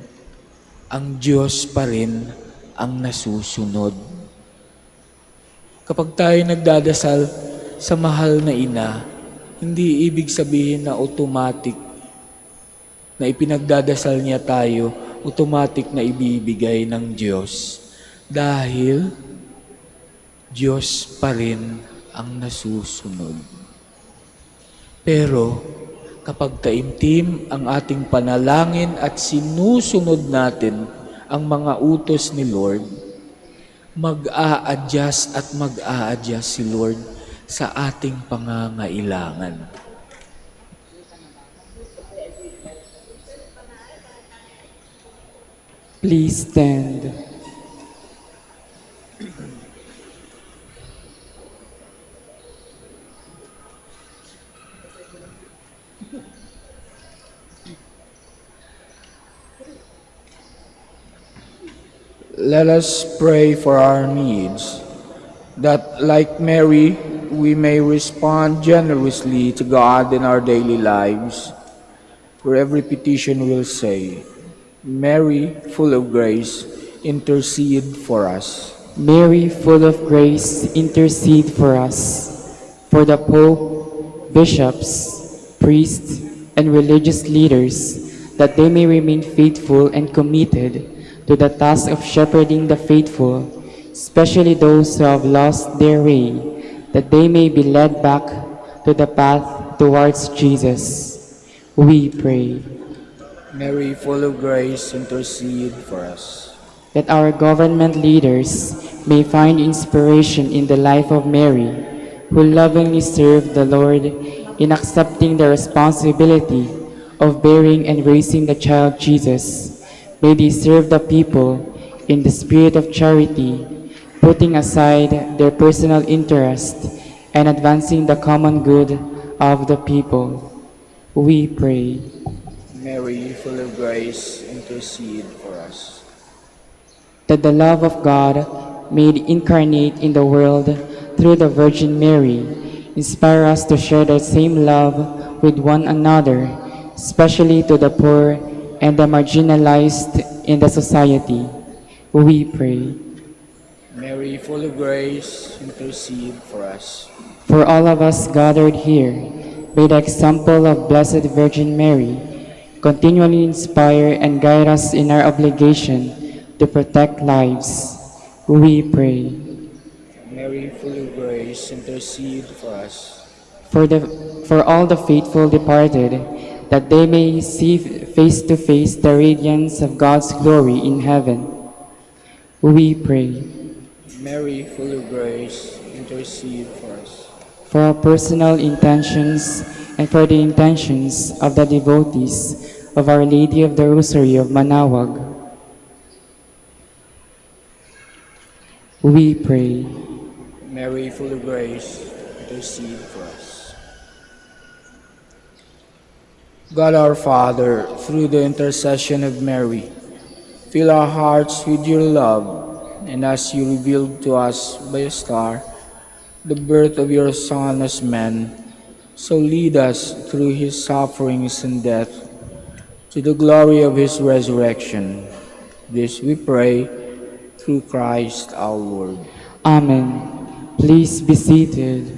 ang Diyos pa rin ang nasusunod. Kapag tayo nagdadasal sa mahal na ina, hindi ibig sabihin na automatic na ipinagdadasal niya tayo, automatic na ibibigay ng Diyos. Dahil Diyos pa rin ang nasusunod. Pero kapag taimtim ang ating panalangin at sinusunod natin ang mga utos ni Lord, mag-a-adjust at mag-a-adjust si Lord sa ating pangangailangan. Please stand. Let us pray for our needs, that like Mary, we may respond generously to God in our daily lives. For every petition we'll say, Mary, full of grace, intercede for us. Mary, full of grace, intercede for us. For the Pope, bishops, priests, and religious leaders, that they may remain faithful and committed to the task of shepherding the faithful, especially those who have lost their way, that they may be led back to the path towards Jesus. We pray. Mary, full of grace, intercede for us. That our government leaders may find inspiration in the life of Mary, who lovingly served the Lord in accepting the responsibility of bearing and raising the child Jesus. May they serve the people in the spirit of charity, putting aside their personal interest and advancing the common good of the people. We pray. Mary, full of grace, intercede for us. That the love of God, made incarnate in the world through the Virgin Mary, inspire us to share the same love with one another, especially to the poor and the marginalized in the society. We pray. Mary, full of grace, intercede for us. For all of us gathered here, by the example of Blessed Virgin Mary, continually inspire and guide us in our obligation to protect lives. We pray. Mary, full of grace, intercede for us. For all the faithful departed, that they may see face to face the radiance of God's glory in heaven. We pray. Mary, full of grace, intercede for us. For our personal intentions and for the intentions of the devotees of Our Lady of the Rosary of Manaoag, we pray. Mary, full of grace, intercede for us. God our Father, through the intercession of Mary, fill our hearts with your love, and as you revealed to us by a star the birth of your Son as man, so lead us through his sufferings and death to the glory of his resurrection. This we pray through Christ our Lord. Amen. Please be seated.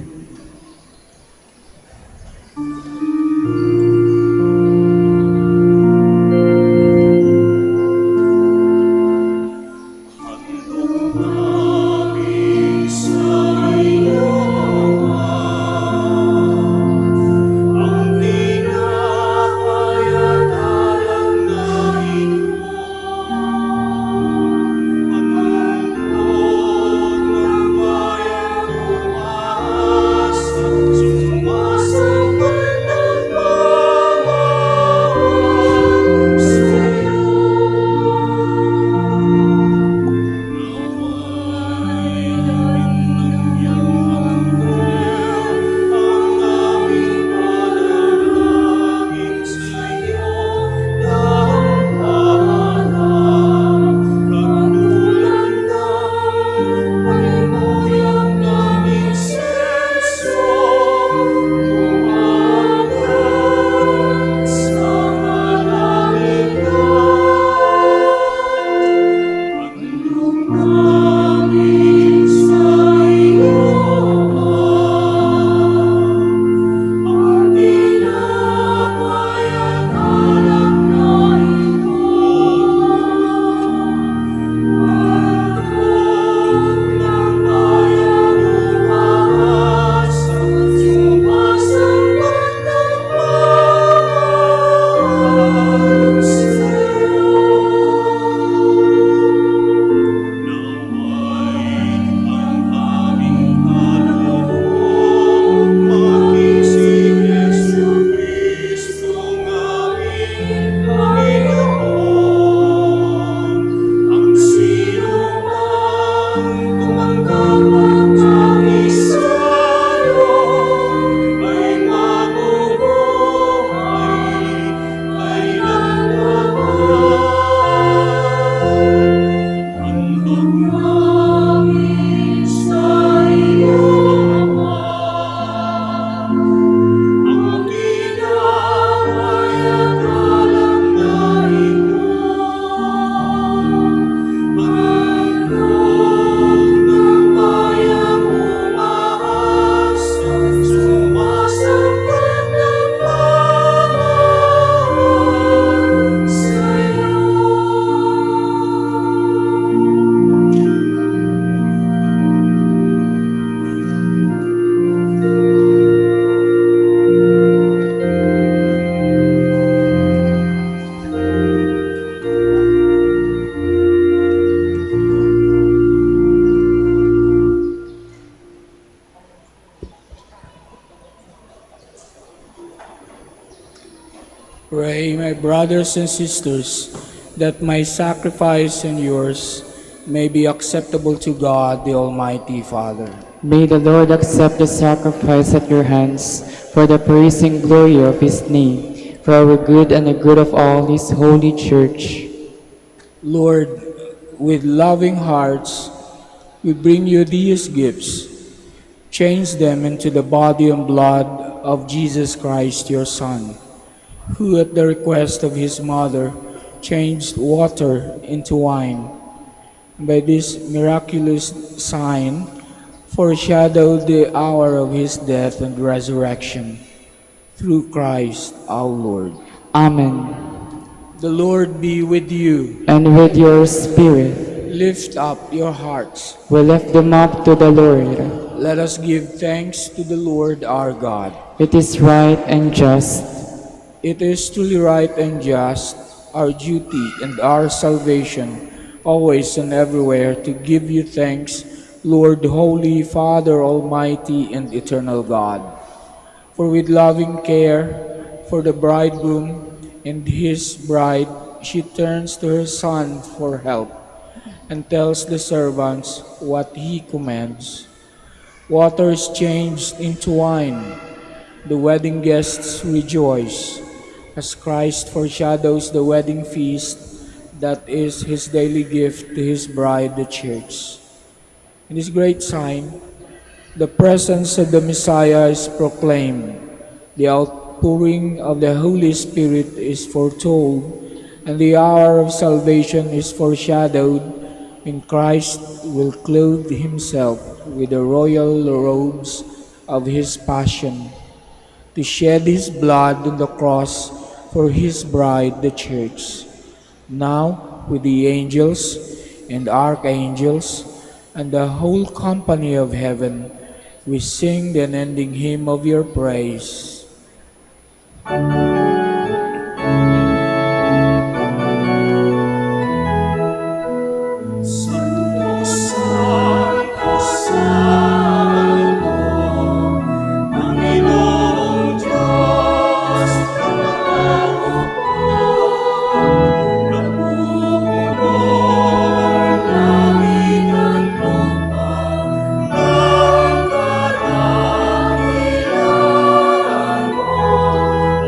Pray, my brothers and sisters, that my sacrifice and yours may be acceptable to God, the Almighty Father. May the Lord accept the sacrifice at your hands for the praise and glory of his name, for our good and the good of all His holy Church. Lord, with loving hearts, we bring you these gifts. Change them into the body and blood of Jesus Christ, your Son, who at the request of his mother changed water into wine. By this miraculous sign, foreshadowed the hour of his death and resurrection. Through Christ our Lord. Amen. The Lord be with you. And with your spirit, Lift up your hearts. we lift them up to the Lord. Let us give thanks to the Lord our God. It is right and just. It is truly right and just, our duty and our salvation, always and everywhere to give you thanks, Lord, Holy Father, Almighty and Eternal God. For with loving care for the bridegroom and his bride, she turns to her Son for help and tells the servants what he commands. Water is changed into wine. The wedding guests rejoice as Christ foreshadows the wedding feast that is his daily gift to his bride, the Church. In this great sign, the presence of the Messiah is proclaimed. The outpouring of the Holy Spirit is foretold, and the hour of salvation is foreshadowed when Christ will clothe himself with the royal robes of his passion, to shed his blood on the cross for his bride, the Church. Now, with the angels and archangels and the whole company of heaven, we sing the unending hymn of your praise. Santo, Santo, Santo, Panginoong Diyos ng napupuno langit at lupa, ang kadakilaan mo.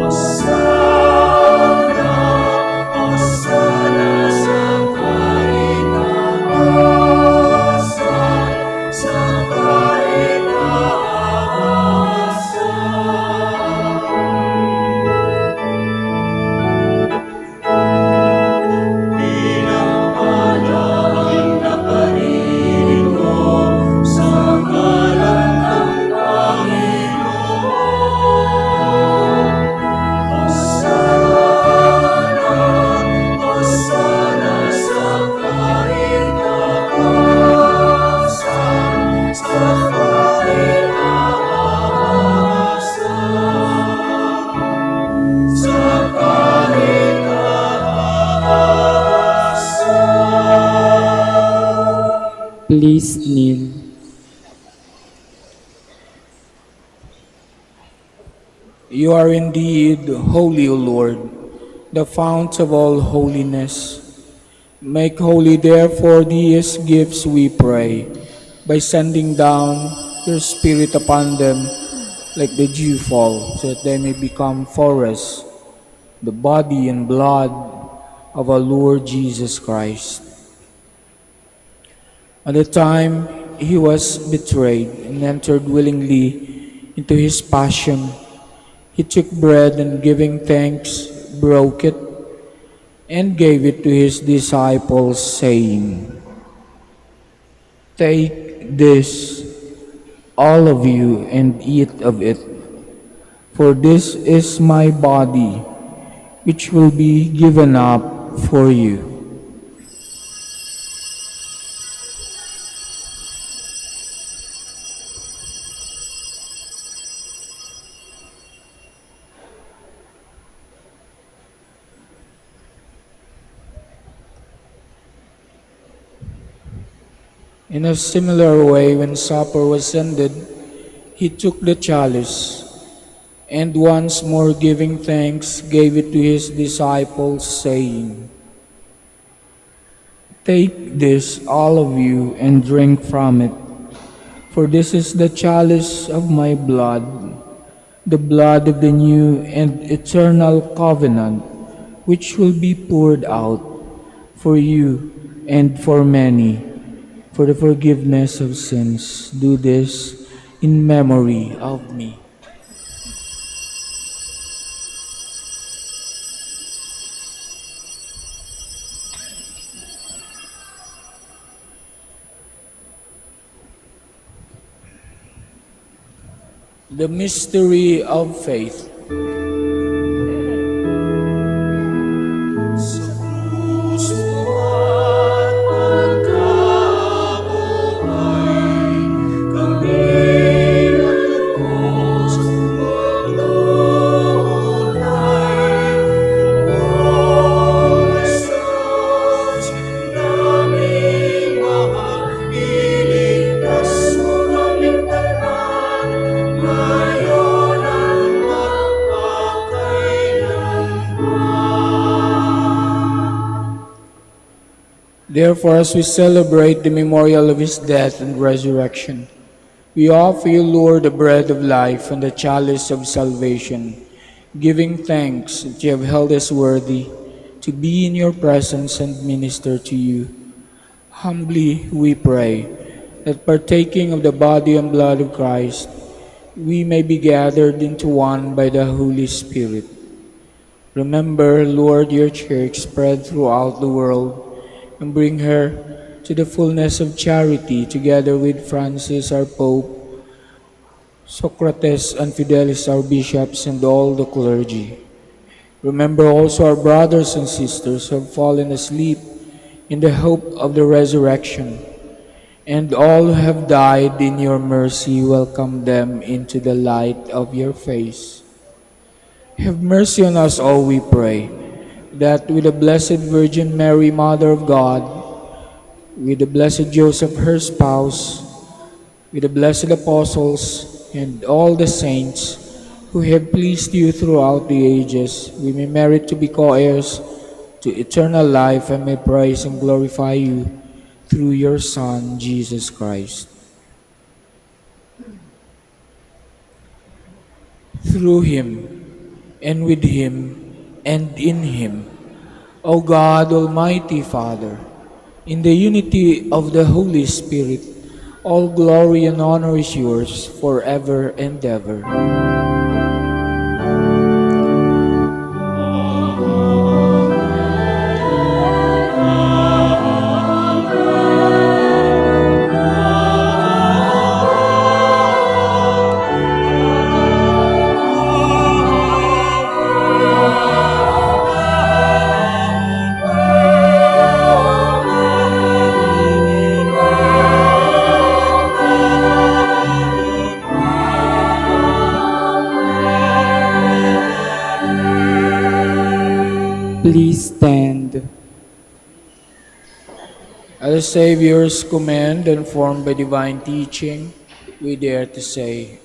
Hosanna, Hosanna sa kaitaasan, sa kaitaasan. Pinapalangin na paririto sa ngalan ng Panginoon. Hosanna, Hosanna sa kaitaasan, sa kaitaasan, sa kaitaasan. Please kneel. You are indeed holy, O Lord, the fount of all holiness. Make holy, therefore, these gifts, we pray, by sending down your Spirit upon them like the dewfall, so that they may become for us the body and blood of our Lord Jesus Christ. At the time he was betrayed and entered willingly into his passion, he took bread and giving thanks, broke it, and gave it to his disciples, saying, "Take this, all of you, and eat of it, for this is my body, which will be given up for you." In a similar way, when supper was ended, he took the chalice, and once more giving thanks, gave it to his disciples, saying, "Take this, all of you, and drink from it, for this is the chalice of my blood, the blood of the new and eternal covenant, which will be poured out for you and for many for the forgiveness of sins. Do this in memory of me. The mystery of faith. Therefore, as we celebrate the memorial of his death and resurrection, we offer you, Lord, the bread of life and the chalice of salvation, giving thanks that you have held us worthy to be in your presence and minister to you. Humbly we pray that partaking of the body and blood of Christ, we may be gathered into one by the Holy Spirit. Remember, Lord, your church spread throughout the world, and bring her to the fullness of charity, together with Francis our Pope, Socrates and Fidelis our bishops, and all the clergy. Remember also our brothers and sisters who have fallen asleep in the hope of the resurrection, and all who have died in your mercy, welcome them into the light of your face. Have mercy on us all, we pray, that with the Blessed Virgin Mary, Mother of God, with the Blessed Joseph, her spouse, with the blessed apostles, and all the saints who have pleased you throughout the ages, we may merit to be co-heirs to eternal life and may praise and glorify you through your Son, Jesus Christ. Through him, and with him, and in him, O God, Almighty Father, in the unity of the Holy Spirit, all glory and honor is yours forever and ever. Please stand. At the Savior's command, and formed by divine teaching, we dare to say,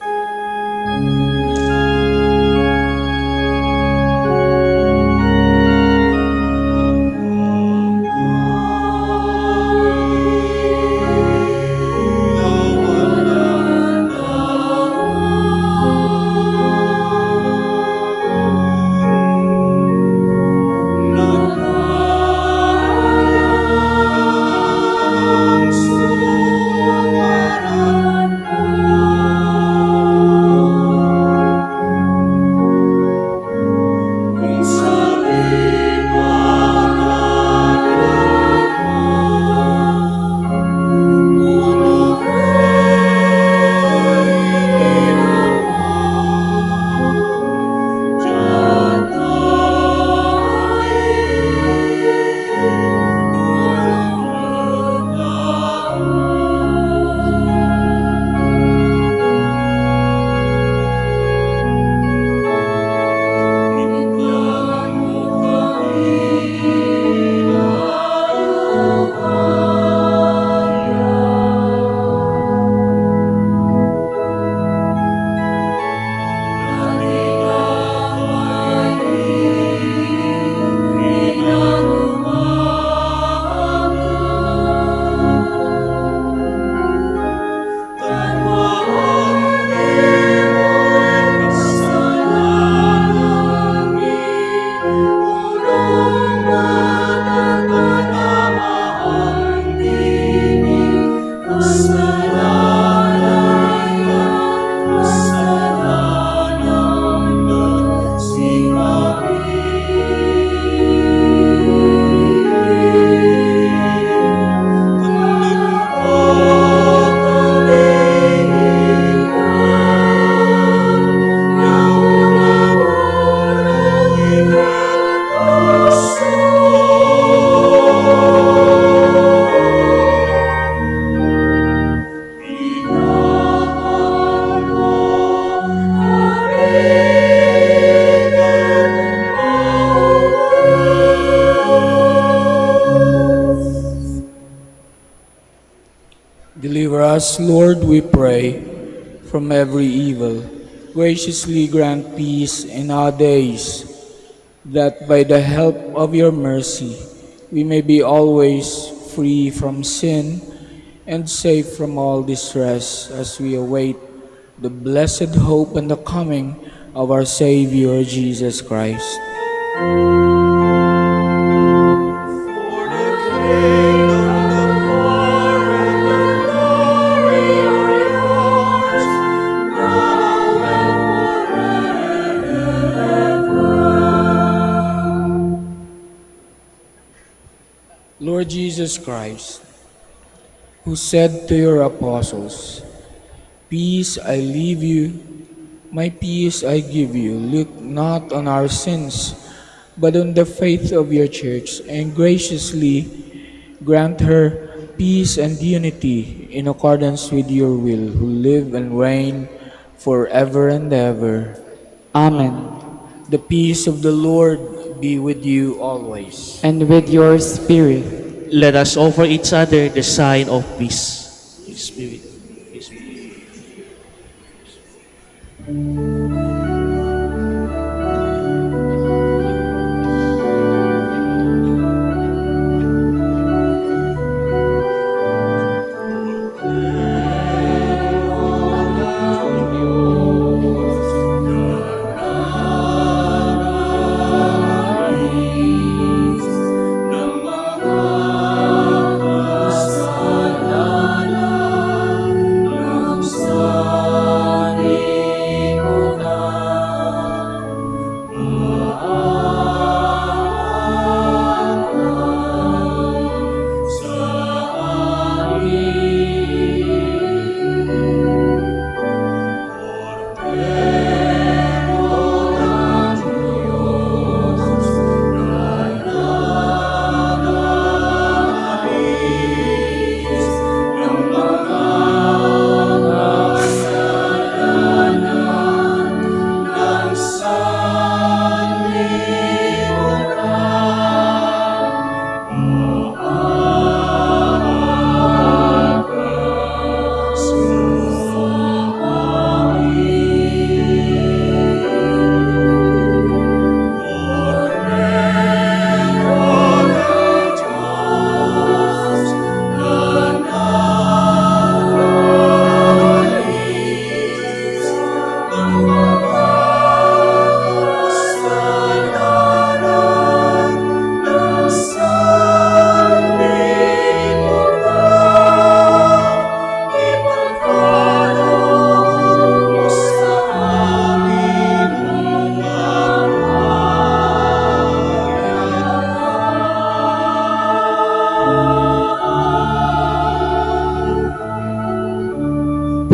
us, Lord, we pray, from every evil. Graciously grant peace in our days, that by the help of your mercy we may be always free from sin and safe from all distress as we await the blessed hope and the coming of our Savior Jesus Christ. For the kingdom, the power, and the glory are yours, now and forever. Lord Jesus Christ, who said to your apostles, "Peace I leave you, my peace I give you," look not on our sins, but on the faith of your church, and graciously grant her peace and unity in accordance with your will, who live and reign forever and ever. Amen. The peace of the Lord be with you always. And with your spirit. Let us offer each other the sign of peace. His Spirit. His Spirit.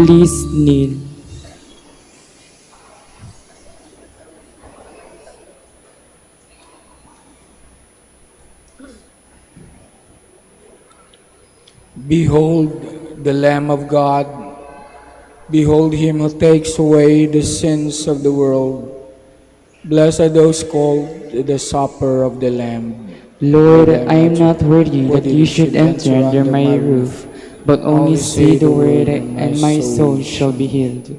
Please kneel. Behold the Lamb of God. Behold him who takes away the sins of the world. Blessed are those called to the supper of the Lamb. Lord, I am not worthy that you should enter under my roof, but only say the word, and my soul shall be healed.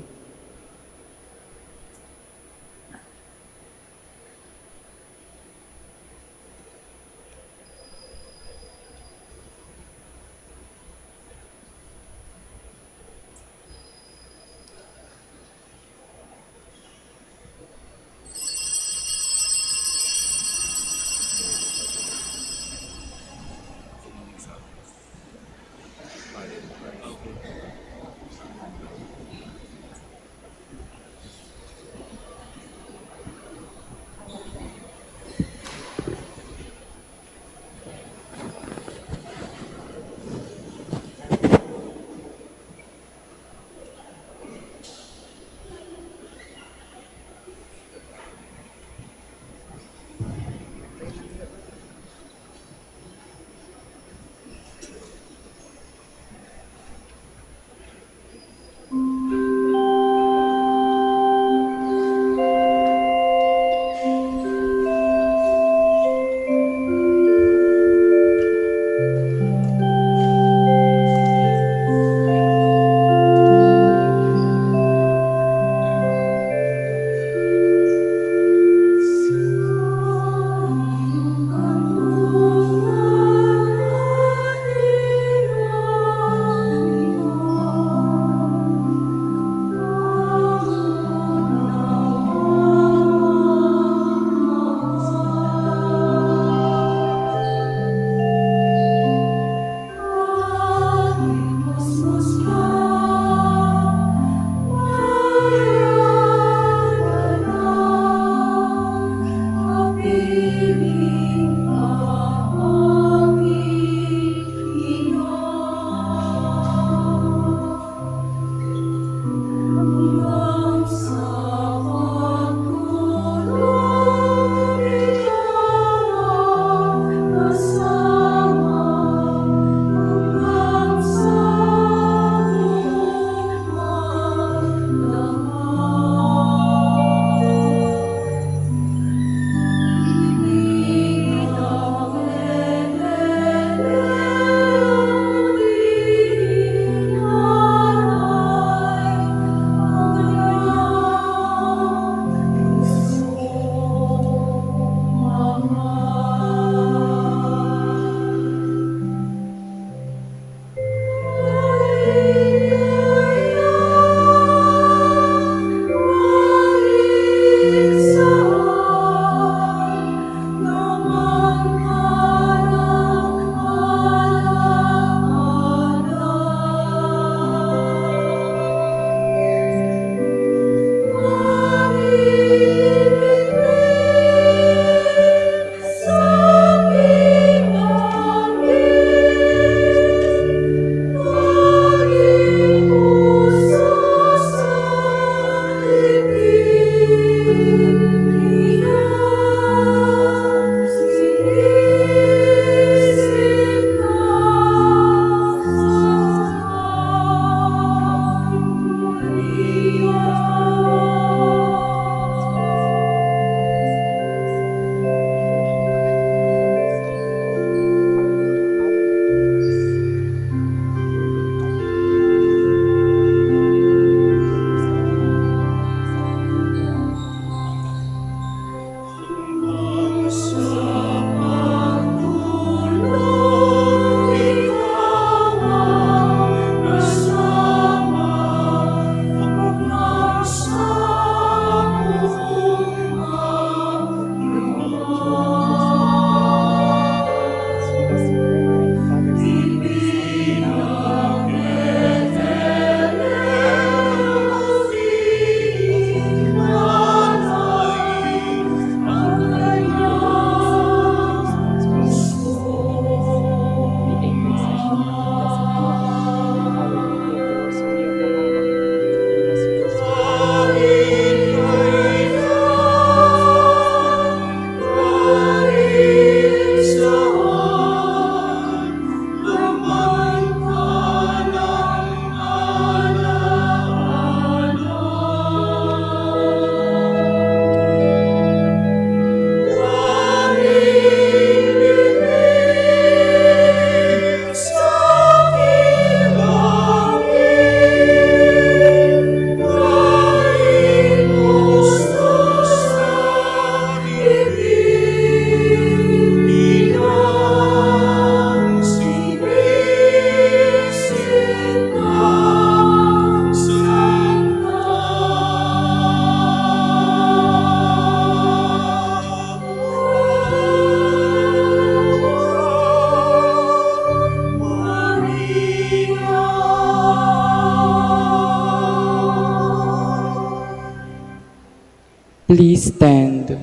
Please stand.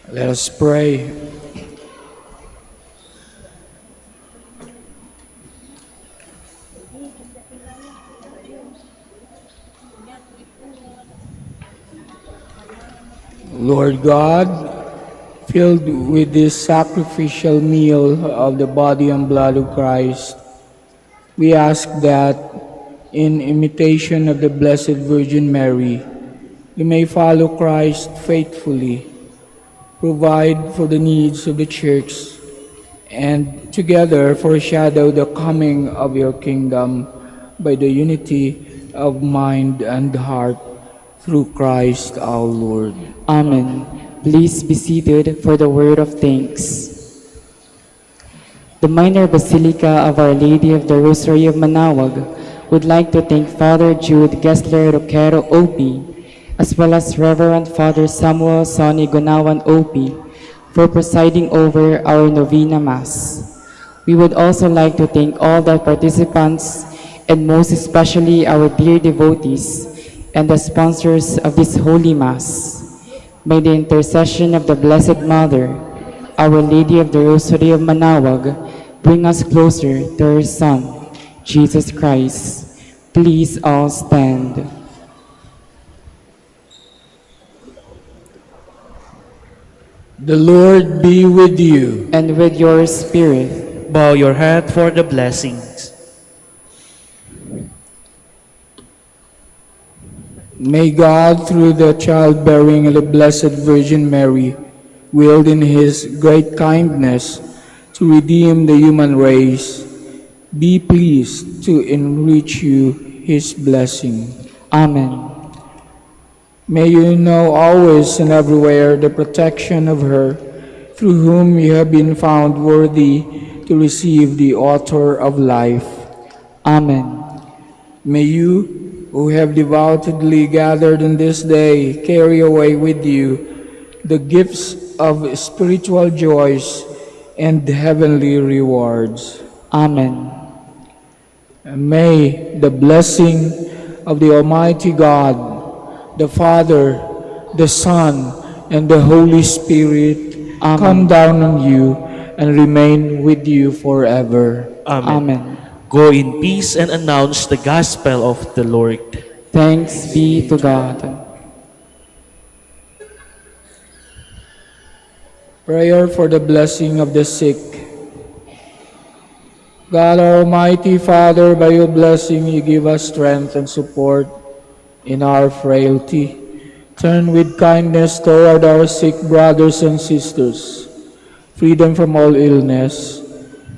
Let us pray. Lord God, filled with this sacrificial meal of the body and blood of Christ, we ask that, in imitation of the Blessed Virgin Mary, we may follow Christ faithfully, provide for the needs of the Church, and together foreshadow the coming of your kingdom by the unity of mind and heart through Christ our Lord. Amen. Please be seated for the word of thanks. The Minor Basilica of Our Lady of the Rosary of Manaoag would like to thank Father Jude Gessler Roquero OP, as well as Reverend Father Samuel Sonny Gonawan OP, for presiding over our Novena Mass. We would also like to thank all the participants, and most especially our dear devotees and the sponsors of this Holy Mass. By the intercession of the Blessed Mother, Our Lady of the Rosary of Manaoag, bring us closer to her Son, Jesus Christ. Please all stand. The Lord be with you. And with your spirit, Bow your head for the blessings. May God, through the childbearing of the Blessed Virgin Mary, willed in His great kindness to redeem the human race, be pleased to enrich you His blessing. Amen. May you know always and everywhere the protection of her, through whom you have been found worthy to receive the author of life. Amen. May you, who have devoutly gathered on this day, carry away with you the gifts of spiritual joys and heavenly rewards. Amen. And may the blessing of the Almighty God, the Father, the Son, and the Holy Spirit Amen. come down on you and remain with you forever. Amen. Amen. Go in peace and announce the gospel of the Lord. Thanks be to God. Prayer for the blessing of the sick. God, our Almighty Father, by your blessing you give us strength and support in our frailty. Turn with kindness toward our sick brothers and sisters, free them from all illness,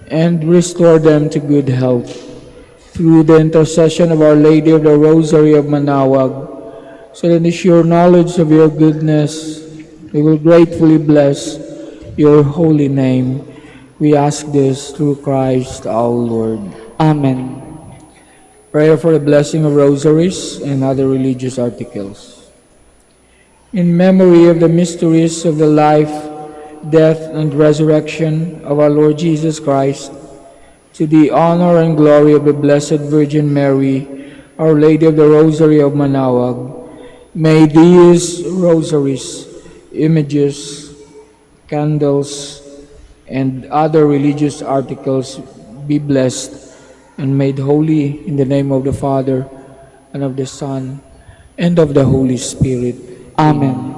and restore them to good health. Through the intercession of Our Lady of the Rosary of Manaoag, so that in the sure knowledge of your goodness, we will gratefully bless your holy name. We ask this through Christ our Lord. Amen. Prayer for the blessing of rosaries and other religious articles. In memory of the mysteries of the life, death, and resurrection of our Lord Jesus Christ, to the honor and glory of the Blessed Virgin Mary, Our Lady of the Rosary of Manaoag, may these rosaries, images, candles, and other religious articles be blessed and made holy in the name of the Father, and of the Son, and of the Holy Spirit. Amen.